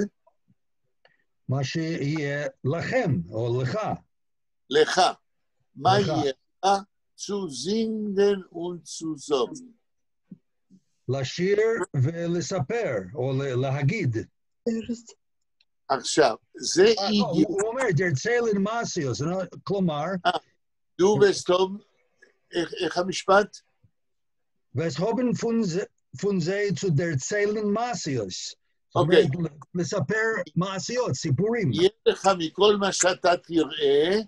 מה שיהיה לכם, או לך. לך. מה יהיה לך? zu singen und zu sagen. לשיר ולספר, או להגיד. עכשיו, זה אידיוט. הוא אומר, דרצלן מסיוס, כלומר... דו וסטום, איך המשפט? וסהובן von sie zu erzählen Massios. אוקיי. לספר מעשיות, סיפורים. יהיה לך מכל מה שאתה תראה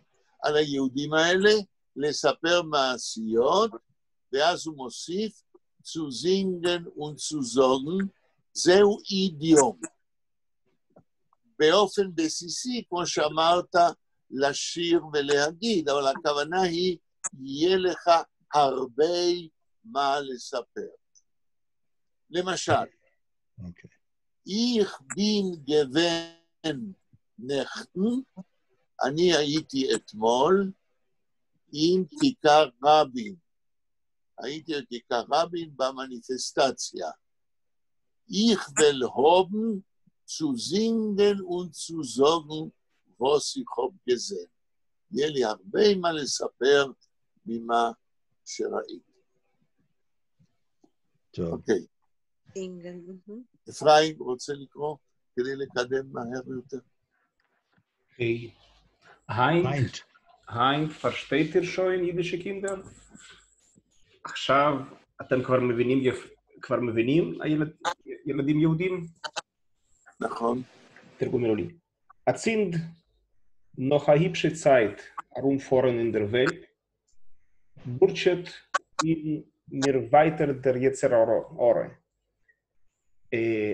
על היהודים האלה, לספר מעשיות, ואז הוא מוסיף, zu singen und zu sagen, זהו אידיום. באופן בסיסי, כמו שאמרת, לשיר ולהגיד, אבל הכוונה היא, יהיה לך הרבה מה לספר. למשל, ich bin gewesen אני הייתי אתמול עם כיכר רבין. הייתי בכיכר רבין במניפסטציה. Ich will haben zu singen und zu sagen, was ich habe gesehen. יהיה לי הרבה מה לספר ממה שראיתי. טוב. אוקיי. אפרים רוצה לקרוא כדי לקדם מהר יותר? Heint, versteht ihr schon, jüdische Kinder? עכשיו אתם כבר מבינים, ילדים יהודים? נכון. תרגום מילולי. Es sind noch eine hübsche Zeit herumfahren in der Welt. Burchet in mir weiter der Yetzerara.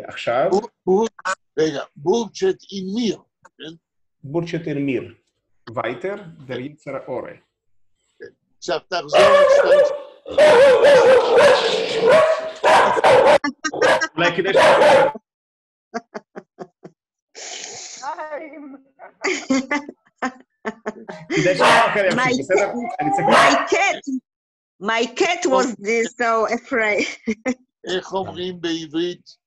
עכשיו... רגע, בורצ'ט אין מיר. בורצ'ט אין מיר. weiter der Yetzerara. עכשיו תחזור על אולי כדאי My cat was so afraid. איך אומרים בעברית,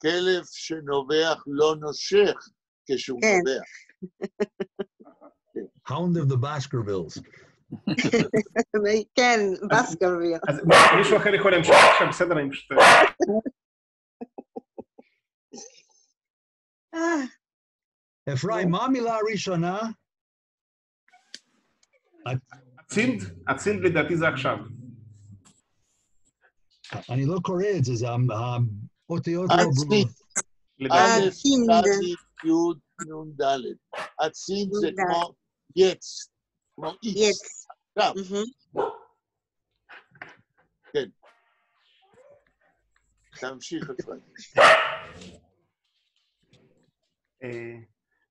כלב שנובח לא נושך כשהוא כן. נובח? Hound of the Baskervilles. כן, בסקרוויר. אז מישהו אחר יכול להמשיך עכשיו, בסדר, אני פשוט... אפרים, מה המילה הראשונה? הצינד לדעתי זה עכשיו. אני לא קורא את זה, זה האותיות לא הצינד. ברורות. א', הצינד. ת', י', נ', ד'. הצינד זה כמו יץ, כמו איץ. יץ. עכשיו, מהמם. כן. תמשיך אפרים.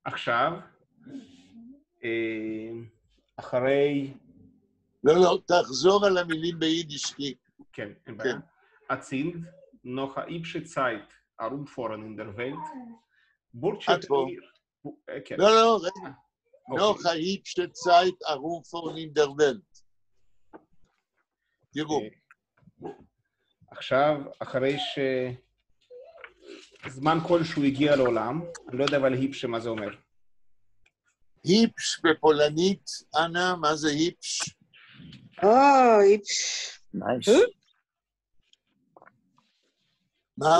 עכשיו, אחרי... לא, תחזור על המילים ביידיש, כי... כן, אין בעיה. הצינד, noch איבשת צייט, ארום פורן אין דר ולט, בורצ'ט מיר... כן. לא, רגע. noch היפשט צייט, ארום פורן אין דר ולט. תראו. עכשיו, אחרי זמן כלשהו הגיע לעולם, אני לא יודע אבל היפש מה זה אומר. היפש בפולנית, אנה, מה זה היפש? איפש. Nice. מה?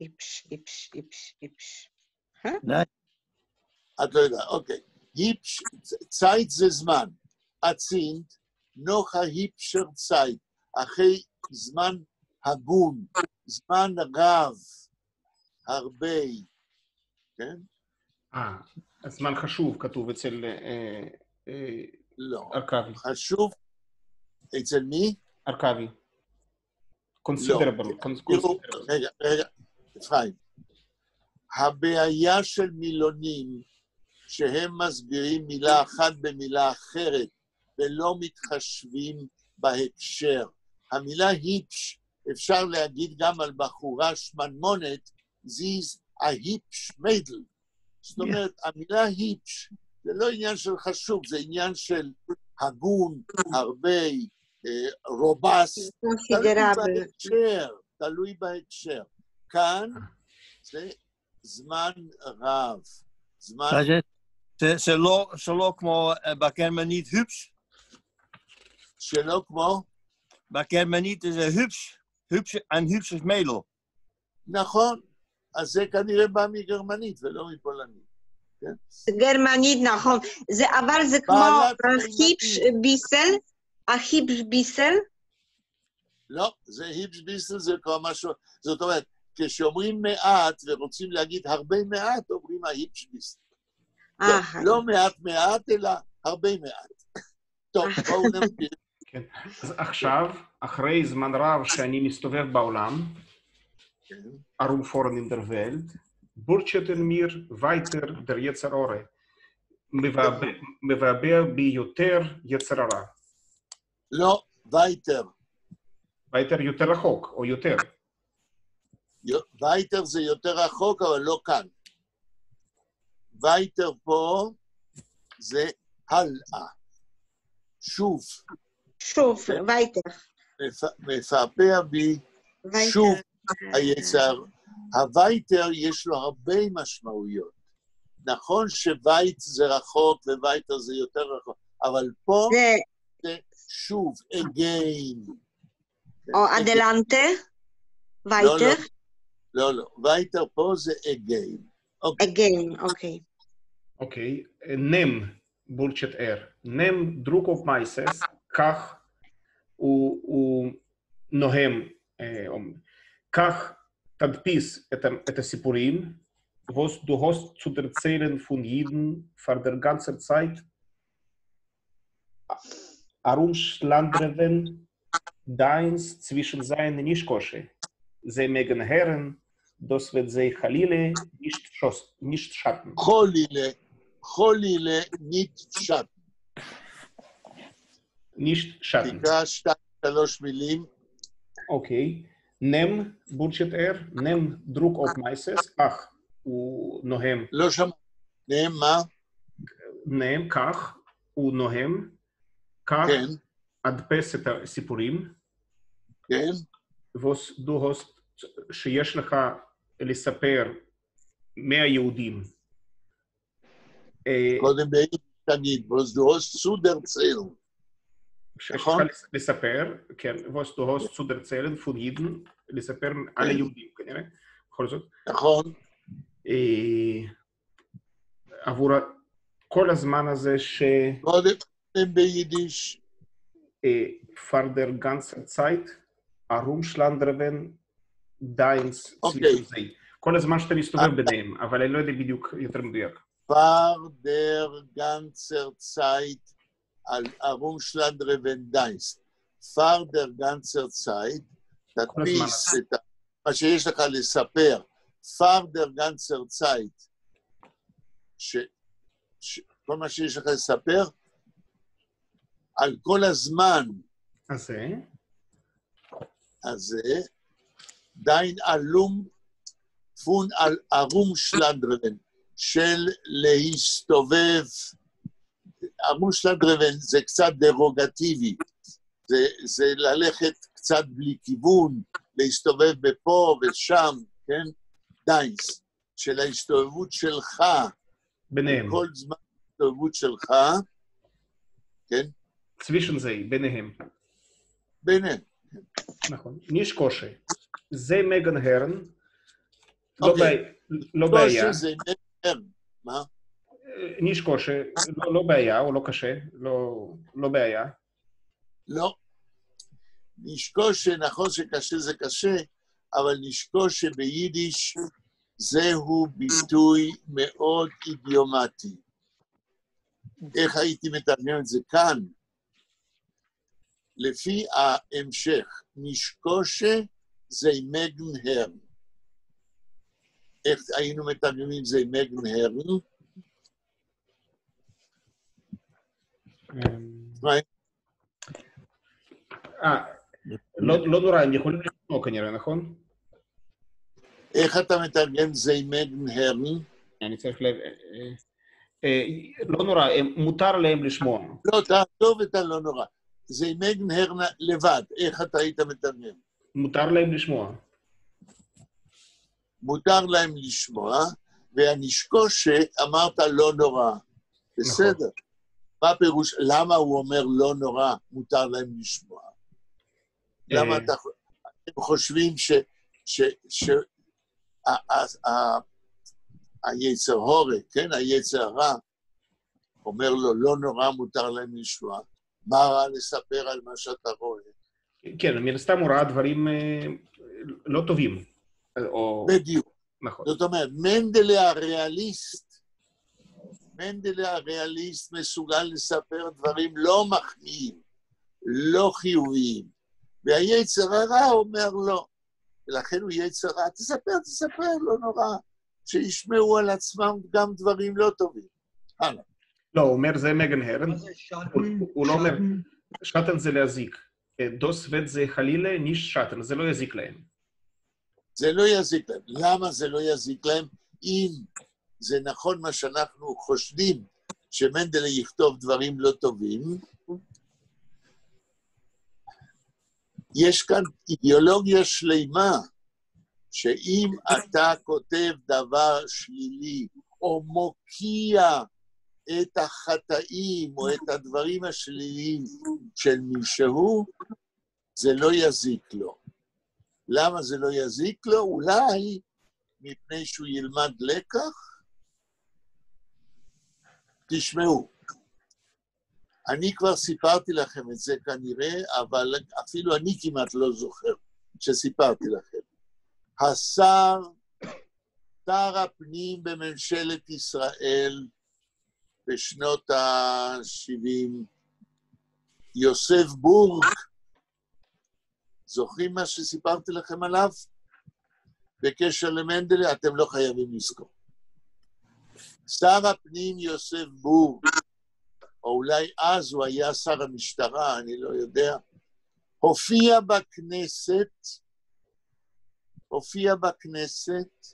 איפש. את לא יודעת, אוקיי. היפש, צייט זה זמן. הצינד, נוח ההיפשר צייט, אחרי זמן הגון, זמן רב, הרבה, כן? זמן חשוב, כתוב אצל לא. ארכבי. חשוב, אצל מי? ארכבי. תראו, רגע, אפרים. הבעיה של מילונים, שהם מסבירים מילה אחת במילה אחרת, ולא מתחשבים בהקשר. המילה היפש, אפשר להגיד גם על בחורה שמנמונת, זיז ההיפש מיידל. זאת אומרת, המילה היפש, זה לא עניין של חשוב, זה עניין של הגון, הרבה, רובס, תלוי בהקשר. כאן זה זמן רב. זה לא כמו בגרמנית hübsch? שלא כמו? בגרמנית זה hübsch, ein hübsches Mädel. נכון, אז זה כנראה בא מגרמנית ולא מפולנית. גרמנית, נכון. אבל זה כמו היפש ביסל? ההיפש ביסל? לא, זה היפש ביסל זה כבר משהו, זאת אומרת, כשאומרים מעט ורוצים להגיד הרבה מעט, אומרים ההיפש ביסל. לא מעט, אלא הרבה מעט. טוב, בואו נמשיך. אז עכשיו, אחרי זמן רב שאני מסתובב בעולם, ארום פורן אין דר ולט, בורצ'טן מיר וייטר דר יצר אורה, מבעבע בי יותר יצר הרע. לא, וייטר. וייטר יותר רחוק, או יותר. וייטר זה יותר רחוק, אבל לא כאן. וייטר פה זה הלאה. שוב, וייטר. מפעפע בי, שוב היצר. הווייטר יש לו הרבה משמעויות. נכון שווייט זה רחוק ווייטר זה יותר רחוק, אבל פה זה שוב, again. או אדלנטה? וייטר? לא, וייטר פה זה again. again, אוקיי. אוקיי, נם בורצ'ט נם דרוק אוף מייסס, כך הוא נוהם, כך תדפיס את הסיפורים, was du hast zu erzählen von jedem für der ganze Zeit herumschlandern deins zwischen seine Nischkosche. Sie mögen Herren, das wird sie Chalile nicht schatten. Cholile nicht schatten. Nicht schatten. תקרא 2-3 מילים. אוקיי. נם, בורצ'ט נם דרוק אוף מייסס, כך הוא נוהם. לא שמע. נם מה? נם, כך הוא נוהם, כך הדפס את הסיפורים. כן. שיש לך לספר מהיהודים. קודם ביידיש תגיד, was du hast zu erzählen. שיש לך לספר, כן, was du hast zu erzählen von Jiden, לספר על היהודים, כנראה, בכל זאת. נכון. עבור כל הזמן הזה קודם ביידיש. für der ganze Zeit, הרומשלנדרבן, דיינס, צווישן זי. כל הזמן שאתה מסתובב ביניהם, אבל אני לא יודע בדיוק יותר מדויק. für der ganze Zeit, הרומשלנדרבן דיינס. für der ganze Zeit, תדפיס את מה שיש לך לספר. für der ganze Zeit, כל מה שיש לך לספר, על כל הזמן הזה, דיין אלום פון על הרומשלנדרבן, של להסתובב, הרומשלנדרבן זה קצת דרוגטיבי, זה ללכת קצת בלי כיוון, להסתובב בפה ושם, כן? דיינס, של ההסתובבות שלך, ביניהם. כל זמן ההסתובבות שלך, כן? צווישן זי, ביניהם. ביניהם. נכון. ניש קושה. זה מגן הרן. לא בעיה. קושה זה מגן הרן. מה? ניש קושה. לא בעיה, או לא קשה. לא בעיה. לא. ניש קושה, נכון שקשה זה קשה, אבל ניש קושה ביידיש זהו ביטוי מאוד אידיומטי. איך הייתי מתרגם את זה כאן? לפי ההמשך, נשקושה זה מגן הרן. איך היינו מתרגמים זה מגן הרן? לא נורא, הם יכולים לשמוע כנראה, נכון? איך אתה מתרגם זה מגן הרן? אני צריך לא נורא, מותר להם לשמוע. לא, תעזוב את הלא נורא. זה מגן הרן לבד, איך אתה היית מתרגם? מותר להם לשמוע. מותר להם לשמוע, והנשקושה אמרת לא נורא. בסדר. מה הפירוש? למה הוא אומר לא נורא, מותר להם לשמוע? למה אתם חושבים היצר הורה, כן, היצר הרע, אומר לו, לא נורא מותר להם לשמוע. מה רע לספר על מה שאתה רואה? כן, מן הסתם הוא ראה דברים לא טובים. בדיוק. נכון. זאת אומרת, מנדלה הריאליסט מסוגל לספר דברים לא מחמיאים, לא חיוביים. והיצר הרע אומר לא. ולכן הוא יצר רע, תספר, לא נורא. שישמעו על עצמם גם דברים לא טובים. הלאה. לא, הוא אומר זה מגן הרן. מה זה שטן? הוא לא אומר, שטן זה להזיק. דוס ות זה חלילה, ניש שטן, זה לא יזיק להם. זה לא יזיק להם. למה זה לא יזיק להם? אם זה נכון מה שאנחנו חושבים, שמנדלה יכתוב דברים לא טובים, יש כאן אידיאולוגיה שלמה, שאם אתה כותב דבר שלילי, או מוקיע את החטאים, או את הדברים השליליים של מישהו, זה לא יזיק לו. למה זה לא יזיק לו? אולי מפני שהוא ילמד לקח? תשמעו, אני כבר סיפרתי לכם את זה כנראה, אבל אפילו אני כמעט לא זוכר שסיפרתי לכם. שר הפנים בממשלת ישראל בשנות ה-70, יוסף בורג, זוכרים מה שסיפרתי לכם עליו? בקשר למנדלה, אתם לא חייבים לזכור. שר הפנים יוסף בורג, או אולי אז הוא היה שר המשטרה, אני לא יודע, הופיע בכנסת,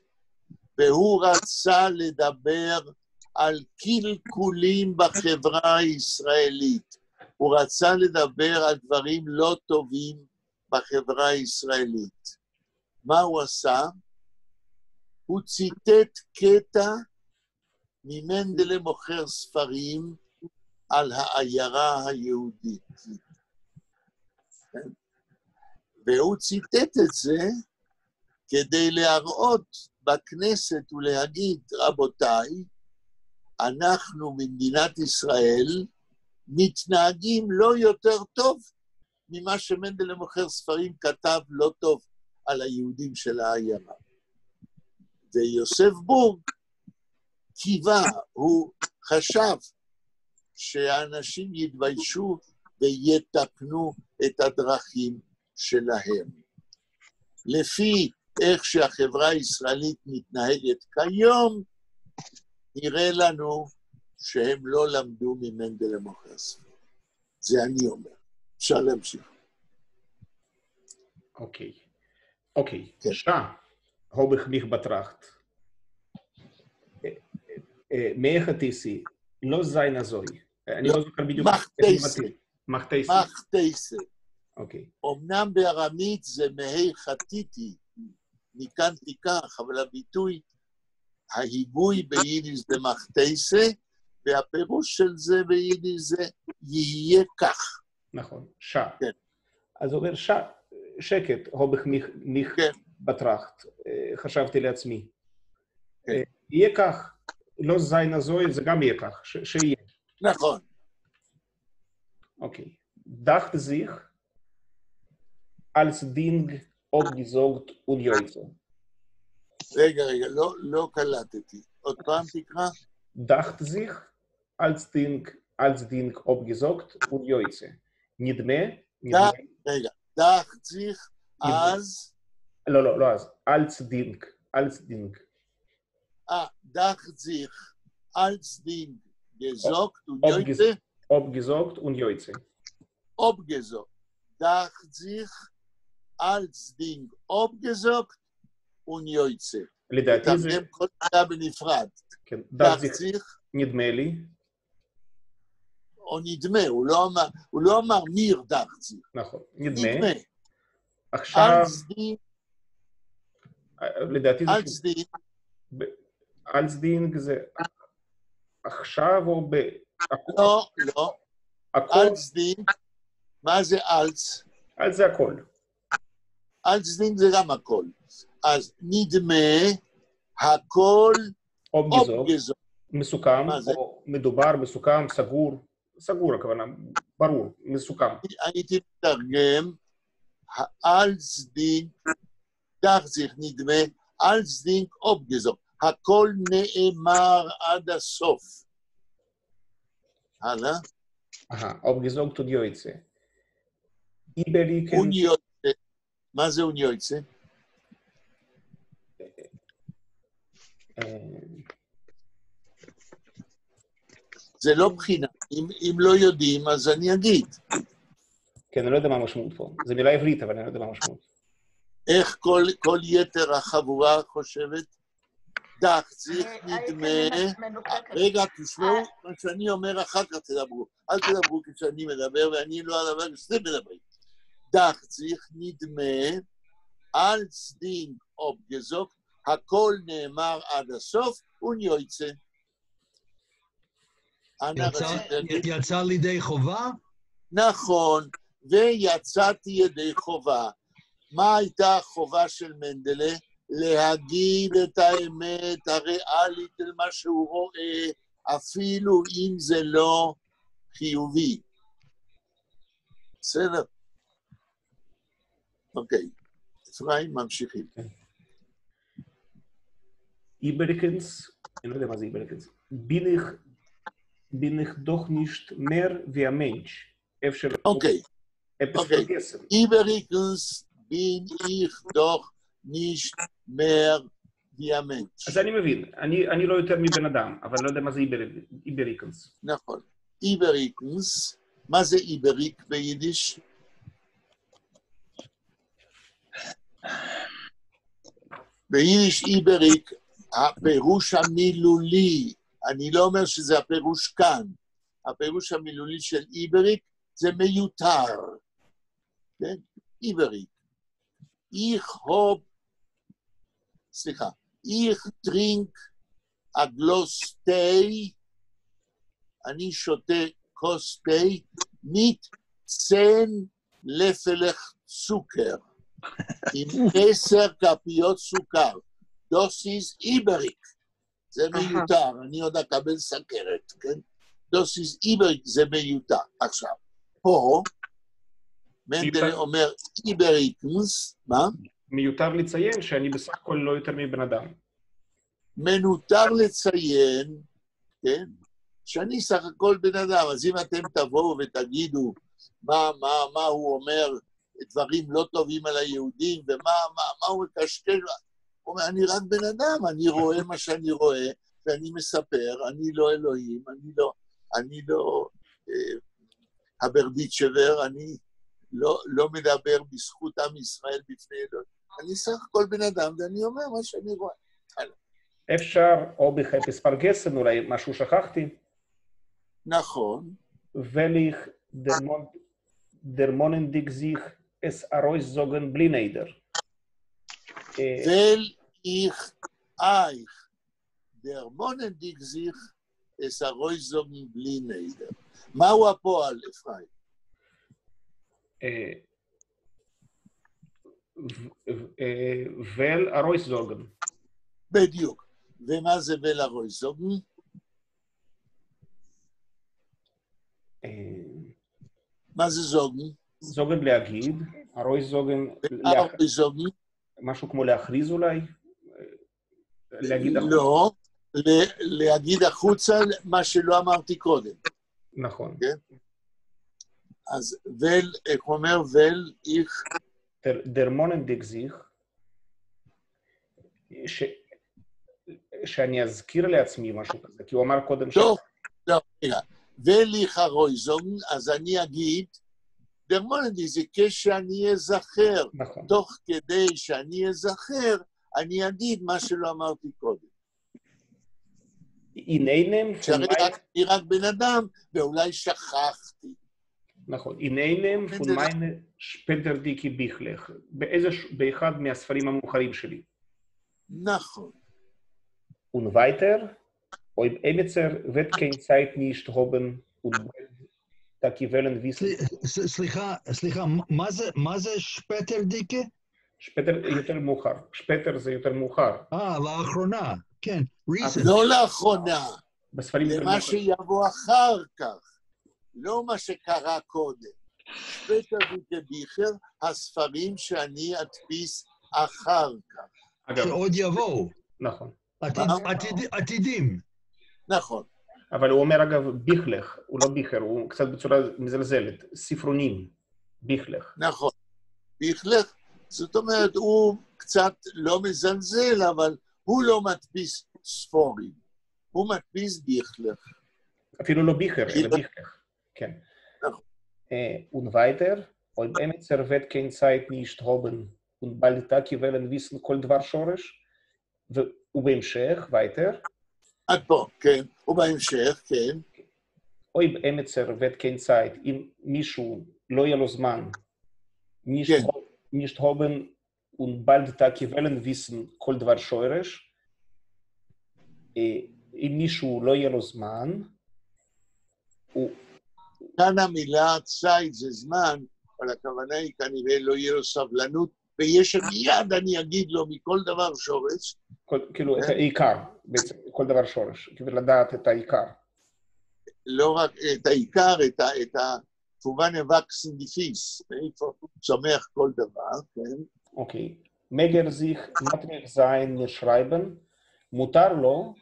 והוא רצה לדבר על קלקולים בחברה הישראלית. הוא רצה לדבר על דברים לא טובים בחברה הישראלית. מה הוא עשה? הוא ציטט קטע ממנדלה מוכר ספרים על העיירה היהודית. והוא ציטט את זה כדי להראות בכנסת ולהגיד, רבותיי, אנחנו במדינת ישראל מתנהגים לא יותר טוב ממה שמנדלה מוכר ספרים כתב לא טוב על היהודים של העיירה. ויוסף בורג קיווה, הוא חשב שהאנשים יתביישו ויתקנו את הדרכים שלהם. לפי איך שהחברה הישראלית מתנהגת כיום, נראה לנו שהם לא למדו ממנדלה מוכר ספרים. זה אני אומר. אפשר להמשיך. אוקיי. שעה, habe ich mich betracht. מאיכתיסי, לא זין הזוי. אני לא זוכר בדיוק. מחתיסה. אוקיי. אמנם בארמית זה מהי חתיתי, מכאן תיקח, אבל הביטוי, ההיגוי ביידיש זה מחתיסה, והפירוש של זה ביידיש זה יהיה כך. נכון, שעה. כן. אז אומר שקט, habe ich mich betracht. חשבתי לעצמי. יהיה כך, לא זין הזוי, זה גם יהיה כך, שיהיה. נכון. Okay. Dachte sich als Ding abgesaugt und Jäuze. רגע, לא קלטתי. עוד פעם תקרא. Dachte sich als Ding abgesaugt und Jäuze. נדמה. רגע, dachte sich אז... לא אז. als Ding. dachte sich als Ding gesagt und Jäuze. Abgesaugt und Jäuze. Abgesaugt. Dacht sich als Ding abgesaugt und Jäuze. לדעתי זה... תרגם כל מילה בנפרד. כן. dacht sich... נדמה לי. או נדמה, הוא לא אמר מיר dacht sich. נכון. נדמה. עכשיו... als Ding... לדעתי זה... als Ding... als Ding זה... עכשיו או ב... לא. אלץ דינג, מה זה אלץ? אלץ זה הכל. אלץ דינג זה גם הכל. אז נדמה, הכל, אובגזו. מסוכם, או מדובר, מסוכם, סגור הכוונה, ברור, מסוכם. הייתי מתרגם, האלץ דינג, דח זיך נדמה, אלץ דינג אובגזו. הכל נאמר עד הסוף. הלאה? abgesaugt und Jäuze. Iberiken... אוניוצה. מה זה אוניוצה? זה לא בחינה. אם לא יודעים, אז אני אגיד. כן, אני לא יודע מה המשמעות פה. זו מילה עברית, אבל אני לא יודע מה המשמעות. איך כל יתר החבורה חושבת? דחזיך נדמה... רגע, תשמעו מה שאני אומר, אחר כך תדברו. אל תדברו כשאני מדבר, ואני לא אדבר כשאתם מדברים. דחזיך נדמה, אלץ דינג אובגזוק, הכל נאמר עד הסוף, וניוצא. יצא לידי חובה? נכון, ויצאתי ידי חובה. מה הייתה החובה של מנדלה? להגיד את האמת הריאלית על מה שהוא רואה, אפילו אם זה לא חיובי. בסדר? אוקיי. אפרים, ממשיכים. Übrigens, ich weiß nicht, was übrigens, bin ich doch nicht mehr wie ein Mensch. Okay. Übrigens bin ich doch nicht mehr wie ein Mensch. אז אני מבין, אני לא יותר מבן אדם, אבל אני לא יודע מה זה איבריקנס. נכון. איבריקנס, מה זה איבריק ביידיש? ביידיש איבריק, הפירוש המילולי, אני לא אומר שזה הפירוש כאן, הפירוש המילולי של איבריק זה מיותר. כן? עברית. איך טרינק אגלוס תה, אני שותה כוס תה, mit 10 לפלח סוכר, עם 10 כפיות סוכר. דוסיס איבריק, זה מיותר, אני עוד אקבל סכרת, כן? דוסיס איבריק זה מיותר. עכשיו, פה, מנדל אומר איבריקנס, מה? מיותר לציין שאני בסך הכל לא יותר מבן אדם. מנותר לציין, כן? שאני סך הכל בן אדם, אז אם אתם תבואו ותגידו מה הוא אומר, דברים לא טובים על היהודים, ומה הוא מקשקש, הוא אומר, אני רק בן אדם, אני רואה מה שאני רואה, ואני מספר, אני לא אלוהים, אני לא הברדיצ'בר, אני לא מדבר בזכות עם ישראל בפני אלוהים. אני סך הכל בן אדם, ואני אומר מה שאני רואה. אפשר, או בחפש פרגסן, אולי משהו שכחתי. נכון. וליך der Monendig sich es herauszogen bli neder. Weil ich euch der Monendig sich es herauszogen bli neder. מהו הפועל, אפרים? ול הרויזוגן. בדיוק. ומה זה ול הרויזוגן? מה זה זוגן? זוגן להגיד, הרויזוגן... משהו כמו להכריז אולי? להגיד החוצה? לא, להגיד החוצה מה שלא אמרתי קודם. נכון. כן? אז ול, איך הוא אומר, ול, איך... der Monendig sich, שאני אזכיר לעצמי משהו כזה, כי הוא אמר קודם טוב, לא, רגע. וליך הרויזוגן, אז אני אגיד, der Monendig זה כשאני אזכר. נכון. תוך כדי שאני אזכר, אני אגיד מה שלא אמרתי קודם. אני רק בן אדם, ואולי שכחתי. נכון. אינם פון מיינה שפטרדיקי ביכלך, באחד מהספרים המאוחרים שלי. נכון. Und weiter, ob Emetzer wird kein Zeit nicht haben und תקיבלן ויסן. סליחה, מה זה שפטרדיקה? שפטר יותר מאוחר. שפטר זה יותר מאוחר. לאחרונה, כן. לא לאחרונה. בספרים יותר למה שיבוא אחר כך. לא מה שקרה קודם. שפטרדיקה ביכר, הספרים שאני אדפיס אחר כך. שעוד יבואו. נכון. עתידים. נכון. אבל הוא אומר, אגב, ביכלך, הוא לא ביכר, הוא קצת בצורה מזלזלת, ספרונים, ביכלך. נכון, ביכלך, זאת אומרת, הוא קצת לא מזלזל, אבל הוא לא מדפיס ספורים, הוא מדפיס ביכלך. אפילו לא ביכר, אלא ביכלך, כן. נכון. Und weiter, ob Emetzer wird kein Zeit nicht haben und bald תקיבלן ויסן כל דבר שורש, ובהמשך, weiter, עד פה, כן, ובהמשך, כן. אוי באמצר ואת כן צייט, אם מישהו לא יהיה לו זמן, nicht haben und bald תקיבלן ויסן כל דבר שורש, אם מישהו לא יהיה לו זמן, כאן המילה צייט זה זמן, אבל הכוונה היא כנראה לא יהיה לו סבלנות, ויש מיד אני אגיד לו מכל דבר שורש, כאילו, את העיקר, בעצם, כל דבר שורש, כדי לדעת את העיקר. לא רק את העיקר, את התפובן ווקסן דיפיס, איפה צומח כל דבר, כן? אוקיי. מגר זיך מטריך זיין נשרייבן, מותר לו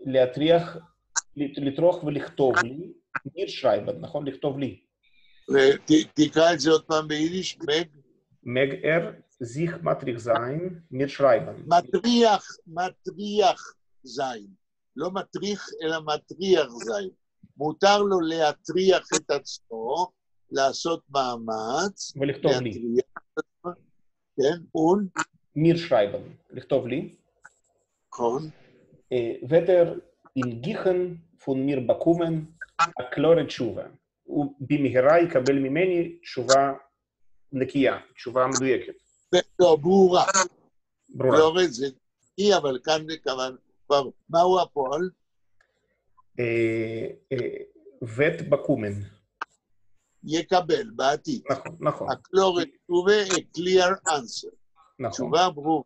להטריח, לטרוח ולכתוב לי, נשרייבן, נכון? לכתוב לי. תקרא את זה עוד פעם ביידיש, מגר sich matrix sein, mit schreiben. מטריח זין. לא מטריח, אלא מטריח זין. מותר לו להטריח את עצמו, לעשות מאמץ. ולכתוב לי. כן, und? mir schreiben. לכתוב לי. נכון. weder in Gichen von mir bekommen, a klore תשובה. ובמהרה יקבל ממני תשובה נקייה, תשובה מדויקת. לא, ברורה. ברורה. לא רואה, זה היא, אבל כאן כמובן, כבר, מהו הפועל? ואת בקומן. יקבל, בעתיד. נכון, נכון. הקלורת תשובה, a clear answer. נכון. תשובה ברור.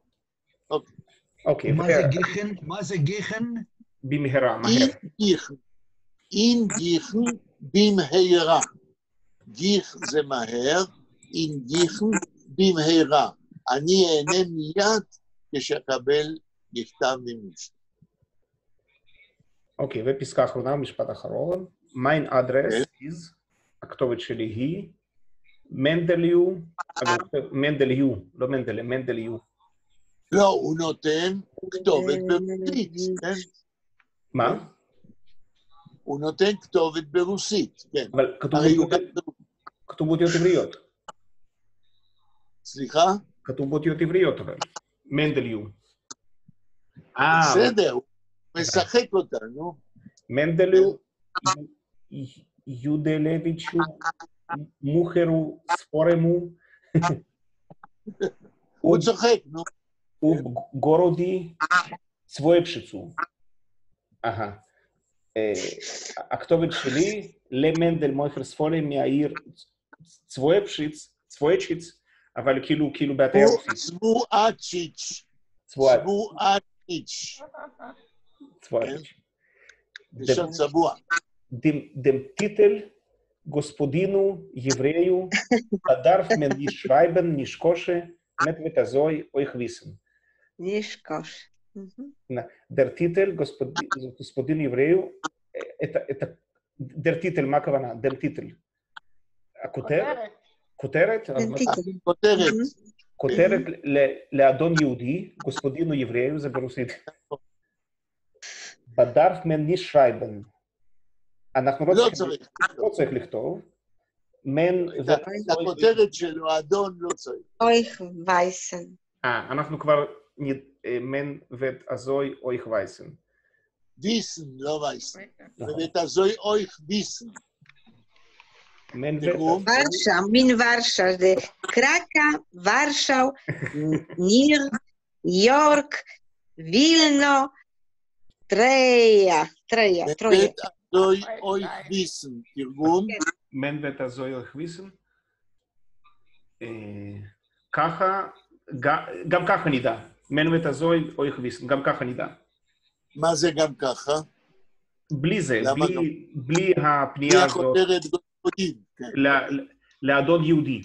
אוקיי. מה זה גיחן? מה זה גיחן? במהרה, מהר. אין גיחן במהרה. גיח זה מהר, אין גיחן במהרה. אני אענה מיד כשאקבל מכתב ממישהו. אוקיי, ופסקה אחרונה, משפט אחרון. Mein address is, הכתובת שלי היא, מנדליו, לא מנדלה, מנדליו. לא, הוא נותן כתובת ברוסית, כן? מה? הוא נותן כתובת ברוסית, כן. אבל כתוב באותיות עבריות. סליחה? כתוב באותיות עבריות, אבל. מנדליו. בסדר, הוא משחק אותנו. מנדליו, יודלביצ'ו, מוכרו, ספורמו. הוא צוחק, נו. גורודי, צבויפשיצו. הכתובת שלי, למנדל מויכר ספורי מהעיר צבויפשיץ, אבל כאילו באתי הרוסית. צבואצ'יץ'. צבואצ'יץ'. לשון צבוע. Dem Titel Господину Еврею darf man nicht schreiben, nicht kosche, mit Metazoi euch wissen. Nicht kosche. Der Titel Господин Еврею, der Titel, מה הכוונה? Der Titel. הכותרת? כותרת? כותרת לאדון יהודי, גוספודינו יבריאו, זה ברוסית. בדארף מן nicht schreiben. אנחנו לא צריך לכתוב. את הכותרת שלו, האדון לא צריך. אויך וייסן. אנחנו כבר מן ואת הזוי אויך וייסן. ויסן, לא וייסן. ואת הזוי אויך ויסן. ורשה, מן ורשה, זה קרקה, ורשאו, ניר, יורק, וילנו, טריה. ואת הזוי אויך ויסן. תרגום? מן ואת הזוי אויך ויסן. ככה, גם ככה נדע. מן ואת הזוי אויך ויסן, גם ככה נדע. מה זה גם ככה? בלי זה, בלי הפנייה הזאת. בלי הכותרת גוספודין. לאדון יהודי.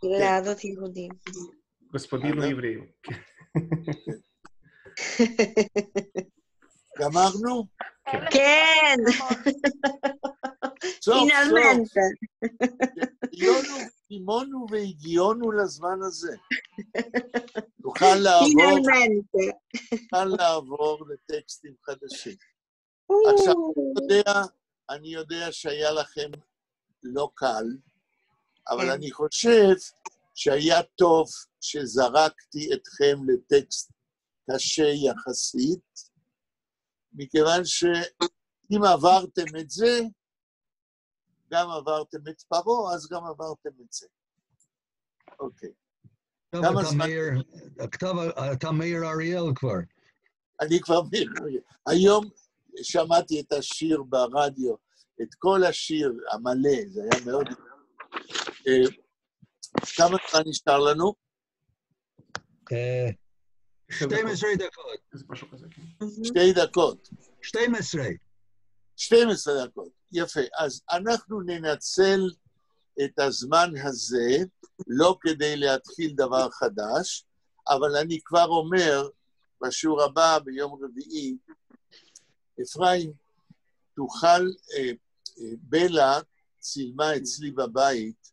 לאדון יהודי. גוספודינו עבריו. גמרנו? כן. פינלמנט. קימונו והגיונו לזמן הזה. נוכל לעבור לטקסטים חדשים. עכשיו, אני יודע שהיה לכם לא קל, אבל אני חושב שהיה טוב שזרקתי אתכם לטקסט קשה יחסית, מכיוון שאם עברתם את זה, גם עברתם את פרעה, אז גם עברתם את זה. אוקיי. אתה מאיר אריאל כבר. אני כבר מאיר אריאל. היום שמעתי את השיר ברדיו, את כל השיר המלא, זה היה מאוד... כמה זמן נשאר לנו? 12 דקות. 2 דקות. 12. 12 דקות. יפה. אז אנחנו ננצל את הזמן הזה, לא כדי להתחיל דבר חדש, אבל אני כבר אומר, בשיעור הבא, ביום רביעי, אפרים, תוכל, בלה צילמה אצלי בבית,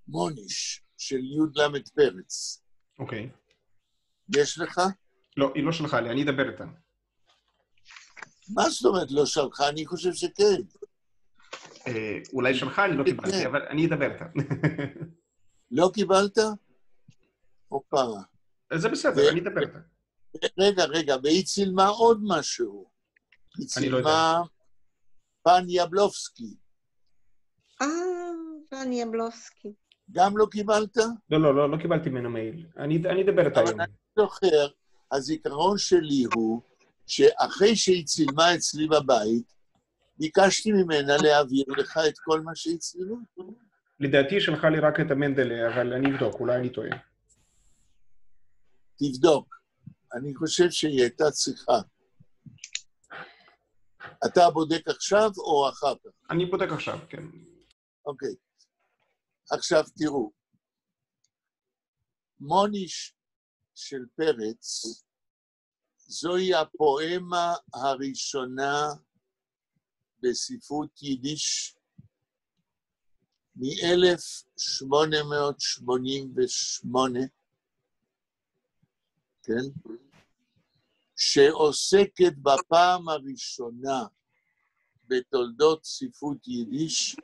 מוניש של י' פרץ. אוקיי. יש לך? לא, היא לא שלחה לי, אני אדבר איתה. מה זאת אומרת לא שלחה? אני חושב שכן. אולי שלחה, אני לא קיבלתי, אבל אני אדבר איתה. לא קיבלת? אופה. זה בסדר, אני אדבר איתה. רגע, והיא צילמה עוד משהו. היא צילמה פן יבלובסקי. פן יבלובסקי. גם לא קיבלת? לא קיבלתי ממנו מייל. אני אדבר את אבל היום. אני זוכר, הזיכרון שלי הוא שאחרי שהיא צילמה אצלי בבית, ביקשתי ממנה להעביר לך את כל מה שהיא צילמה. לדעתי שלחה לי רק את המנדלה, אבל אני אבדוק, אולי אני טועה. תבדוק. אני חושב שהיא הייתה צריכה. אתה בודק עכשיו או אחר כך? אני בודק עכשיו, כן. אוקיי. עכשיו תראו. מוניש של פרץ, זוהי הפואמה הראשונה בספרות יידיש מ-1888, כן? שעוסקת בפעם הראשונה בתולדות ספרות יידיש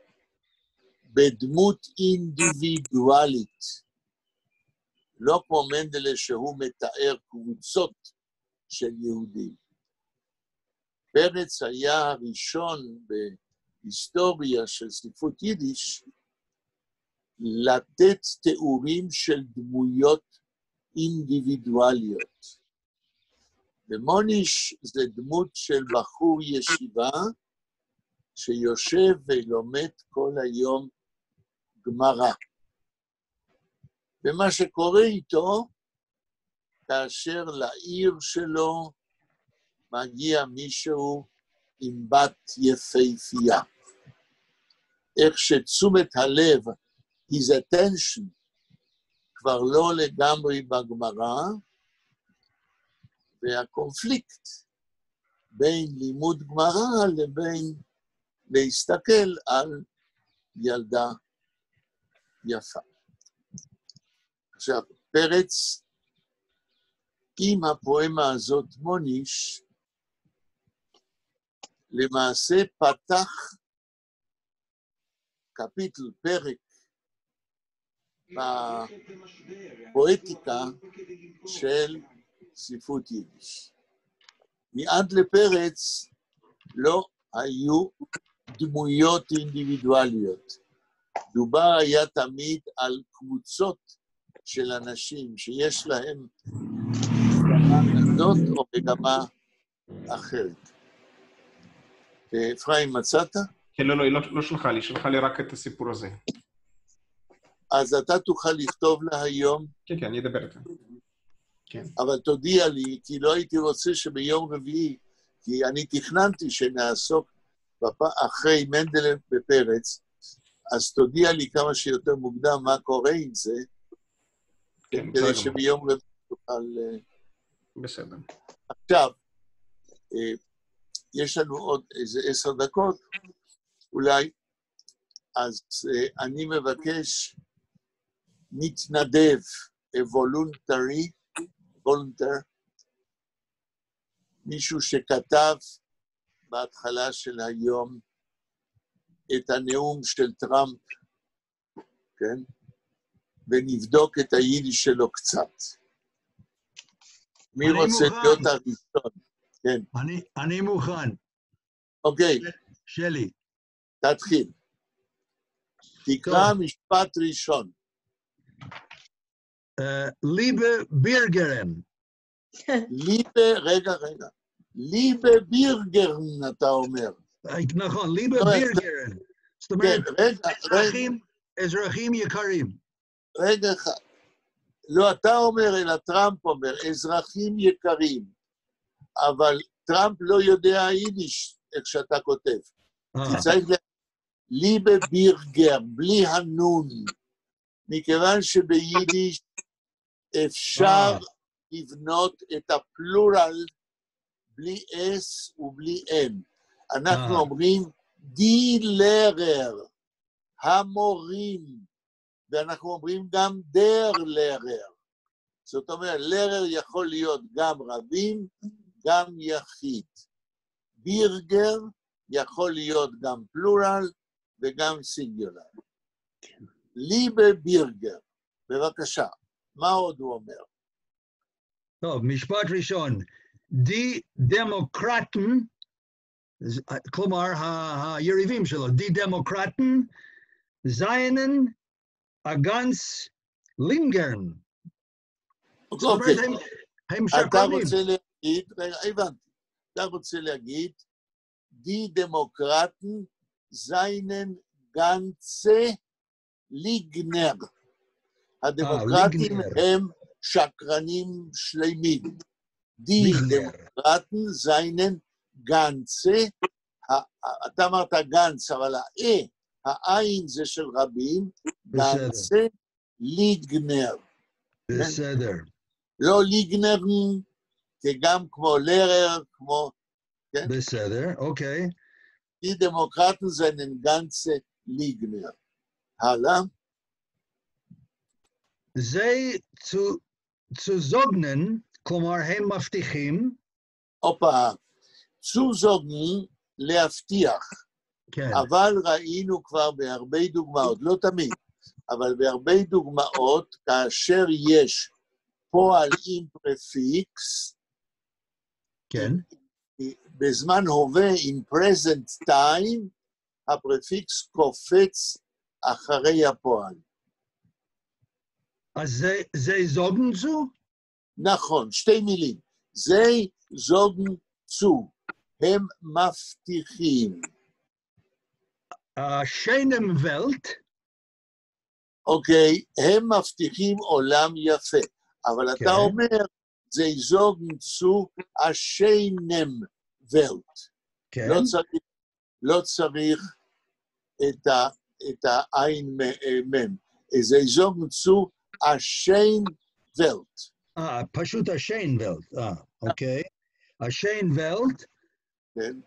בדמות אינדיבידואלית, לא כמו מנדלה שהוא מתאר קבוצות של יהודים. פרץ היה הראשון בהיסטוריה של ספרות יידיש לתת תיאורים של דמויות אינדיבידואליות. ומוניש זה דמות של בחור ישיבה שיושב ולומד כל היום גמרא. ומה שקורה איתו, כאשר לעיר שלו מגיע מישהו עם בת יפהפייה. איך שתשומת הלב, his attention, כבר לא לגמרי בגמרא, והקונפליקט בין לימוד גמרא לבין להסתכל על ילדה יפה. עכשיו, פרץ, עם הפואמה הזאת מוניש, למעשה פתח קפיטל, פרק, בפואטיקה של ספרות יידיש. מעד לפרץ לא היו דמויות אינדיבידואליות. דובר היה תמיד על קבוצות של אנשים שיש להם מגמה כזאת או מגמה אחרת. אפרים, מצאת? כן, לא שלחה לי, שלחה לי רק את הסיפור הזה. אז אתה תוכל לכתוב לה היום. כן, אני אדבר איתה. כן. אבל תודיע לי, כי לא הייתי רוצה שביום רביעי, כי אני תכננתי שנעסוק אחרי מנדלה בפרץ, אז תודיע לי כמה שיותר מוקדם מה קורה עם זה, כן, כדי שביום רביעי תוכל... בסדר. עכשיו, יש לנו עוד איזה 10 דקות, אולי, אז אני מבקש מתנדב, וולונטרי, מישהו שכתב בהתחלה של היום את הנאום של טראמפ, כן? ונבדוק את היידיש שלו קצת. מי רוצה להיות הראשון? כן. אני מוכן. אוקיי. שלי. תתחיל. תקרא משפט ראשון. ליבה בירגרן. רגע. ליבה בירגרן, אתה אומר. נכון, ליבה בירגרן. זאת אומרת, אזרחים יקרים. רגע אחד. לא אתה אומר, אלא טראמפ אומר, אזרחים יקרים. אבל טראמפ לא יודע יידיש, איך שאתה כותב. צריך ליבה בירגר, בלי הנון. מכיוון שביידיש אפשר לבנות את הפלורל בלי אס ובלי אין. אנחנו אומרים די לרר, המורים, ואנחנו אומרים גם דר לרר. זאת אומרת, לרר יכול להיות גם רבים, גם יחיד. בירגר יכול להיות גם פלורל וגם סינגולר. ליבה בירגר, בבקשה, מה עוד הוא אומר? טוב, משפט ראשון, די דמוקרטן, כלומר היריבים שלו, די דמוקרטן, זיינן הגנץ לינגרן. זאת אוקיי, אומרת, הם אתה שקרנים. רוצה להגיד, רגע, הבנתי, אתה רוצה להגיד, די דמוקרטן זיינן גנצה ליגנר. הדמוקרטים ליגנר. הם שקרנים שלמים. די ליגנר. דמוקרטן זיינן גנצה, אתה אמרת גנץ, אבל העין זה של רבים, בסדר. גנצה ליגנר. בסדר. לא ליגנרן, גם כמו לרר, כמו... כן? בסדר, אוקיי. די דמוקרטן זיינן גנצה ליגנר. הלאה. זה צוזוגנן, כלומר הם מבטיחים, הופה, צוזוגן להבטיח, כן, אבל ראינו כבר בהרבה דוגמאות, לא תמיד, אבל בהרבה דוגמאות, כאשר יש פועל עם פרפיקס, כן, בזמן הווה, in present time, הפרפיקס קופץ אחרי הפועל. אז זה זוגן זו? נכון, שתי מילים. זה זוגן צו, הם מבטיחים. שיינם ולט, אוקיי, הם מבטיחים עולם יפה, אבל אתה כן. אומר, זה זוגן צו השיינם ולט. כן, לא צריך את העין מם. זה זוגן צו השיין ולט. פשוט השיין ולט, אוקיי. השיין ולט, כן?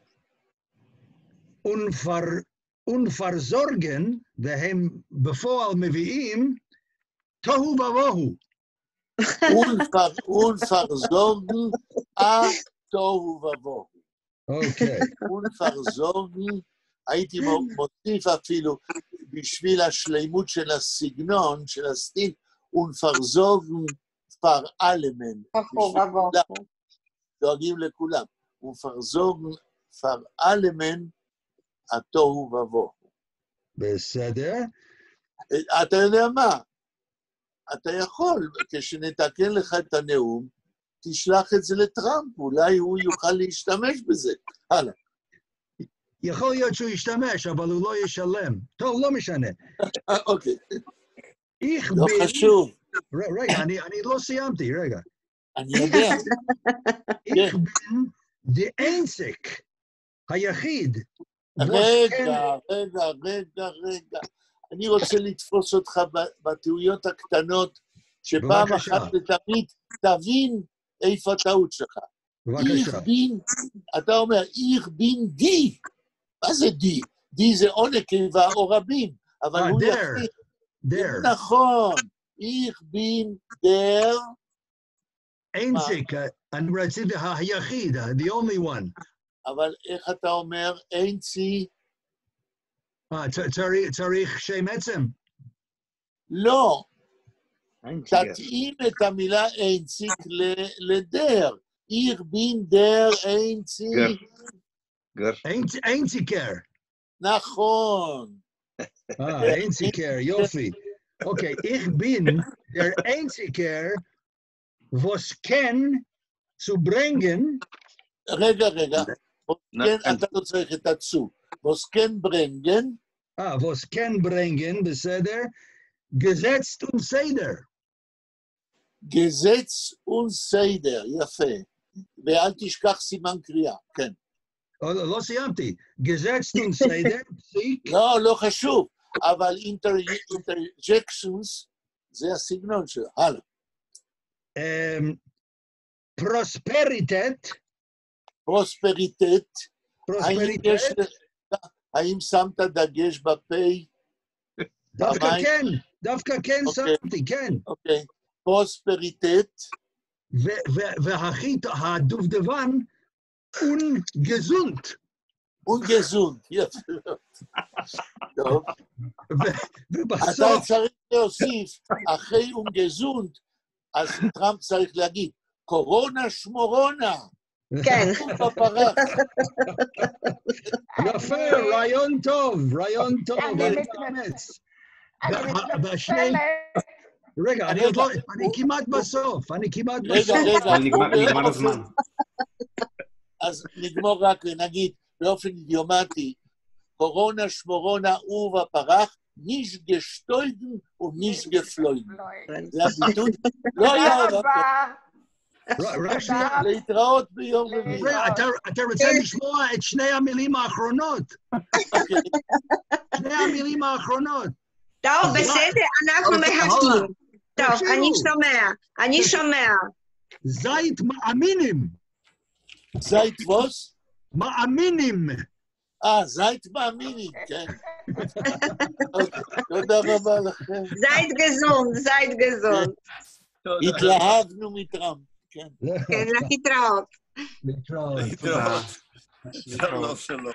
ונפרזורגן, והם בפועל מביאים, תוהו ובוהו. ונפרזורגן תוהו ובוהו. אוקיי. ונפרזורגן, הייתי מוסיף אפילו, בשביל השלימות של הסגנון, של הסטיל, ונפרזורגן פר אלמן. דואגים לכולם. ונפרזורגן פר אלמן, התוהו ובוהו. בסדר. אתה יודע מה? אתה יכול, כשנתקן לך את הנאום, תשלח את זה לטראמפ, אולי הוא יוכל להשתמש בזה. הלאה. יכול להיות שהוא ישתמש, אבל הוא לא ישלם. טוב, לא משנה. אוקיי. איך לא בין... חשוב. רגע, אני לא סיימתי, רגע. אני יודע. איך בין דאינסיק, היחיד. רגע. אני רוצה לתפוס אותך בטעויות הקטנות, שפעם בבקשה. אחת ותמיד תבין איפה הטעות שלך. בבקשה. אתה אומר, איך בין די. מה זה די? די זה או נקבה או רבים, אבל הוא יחיד. דר. נכון. איך בין דר. אינסיק, אני רציתי היחיד, the only one. אבל איך אתה אומר, אינצי? צריך שם עצם. לא. תתאים את המילה אינציק לדר. איך בין דר אינציק. איינציקר. נכון. איינציקר, יופי. אוקיי, איך בין דר איינציקר was ken zu bringen. רגע. אתה לא צריך את הצו. was ken bringen. was ken bringen, בסדר. Gesetzt und Seder. Gesetz und Seder, יפה. ואל תשכח סימן קריאה, כן. לא סיימתי. Gesetzt und Seder, פסיק. לא חשוב, אבל interjections זה הסגנון שלו. הלאה. פרוספריטט. האם שמת דגש בפי? דווקא כן שמתי, כן. אוקיי. פרוספריטט. והדובדבן, ונגזונט. ונגזונט, יפה. טוב. ובסוף... אתה צריך להוסיף, אחרי ונגזונט, אז טראמפ צריך להגיד, קורונה שמורונה. כן. יפה, רעיון טוב. אני והשני... מתנצלת. רגע, אני כמעט בסוף, אני כמעט רגע, בסוף. רגע. נגמר הזמן. אז נגמור רק ונגיד, באופן אידיומטי, קורונה שמורונה עורבא פרח, נישט גשטויגן ונישט גפלויגן. זה הביטוי? לא היה עוד. תודה רק שנייה, רבה. להתראות ביום רביעי. אתה רוצה לשמוע את שני המילים האחרונות? אוקיי. שני המילים האחרונות. טוב, בסדר, אנחנו מחכים. טוב, אני שומע. זית מאמינים. זית ווס? מאמינים. זית מאמינים, כן. אוקיי, תודה רבה לכם. זית גזון. התלהבנו מטראמפ, כן. כן, להתראות. להתראות. להתראות. שלום.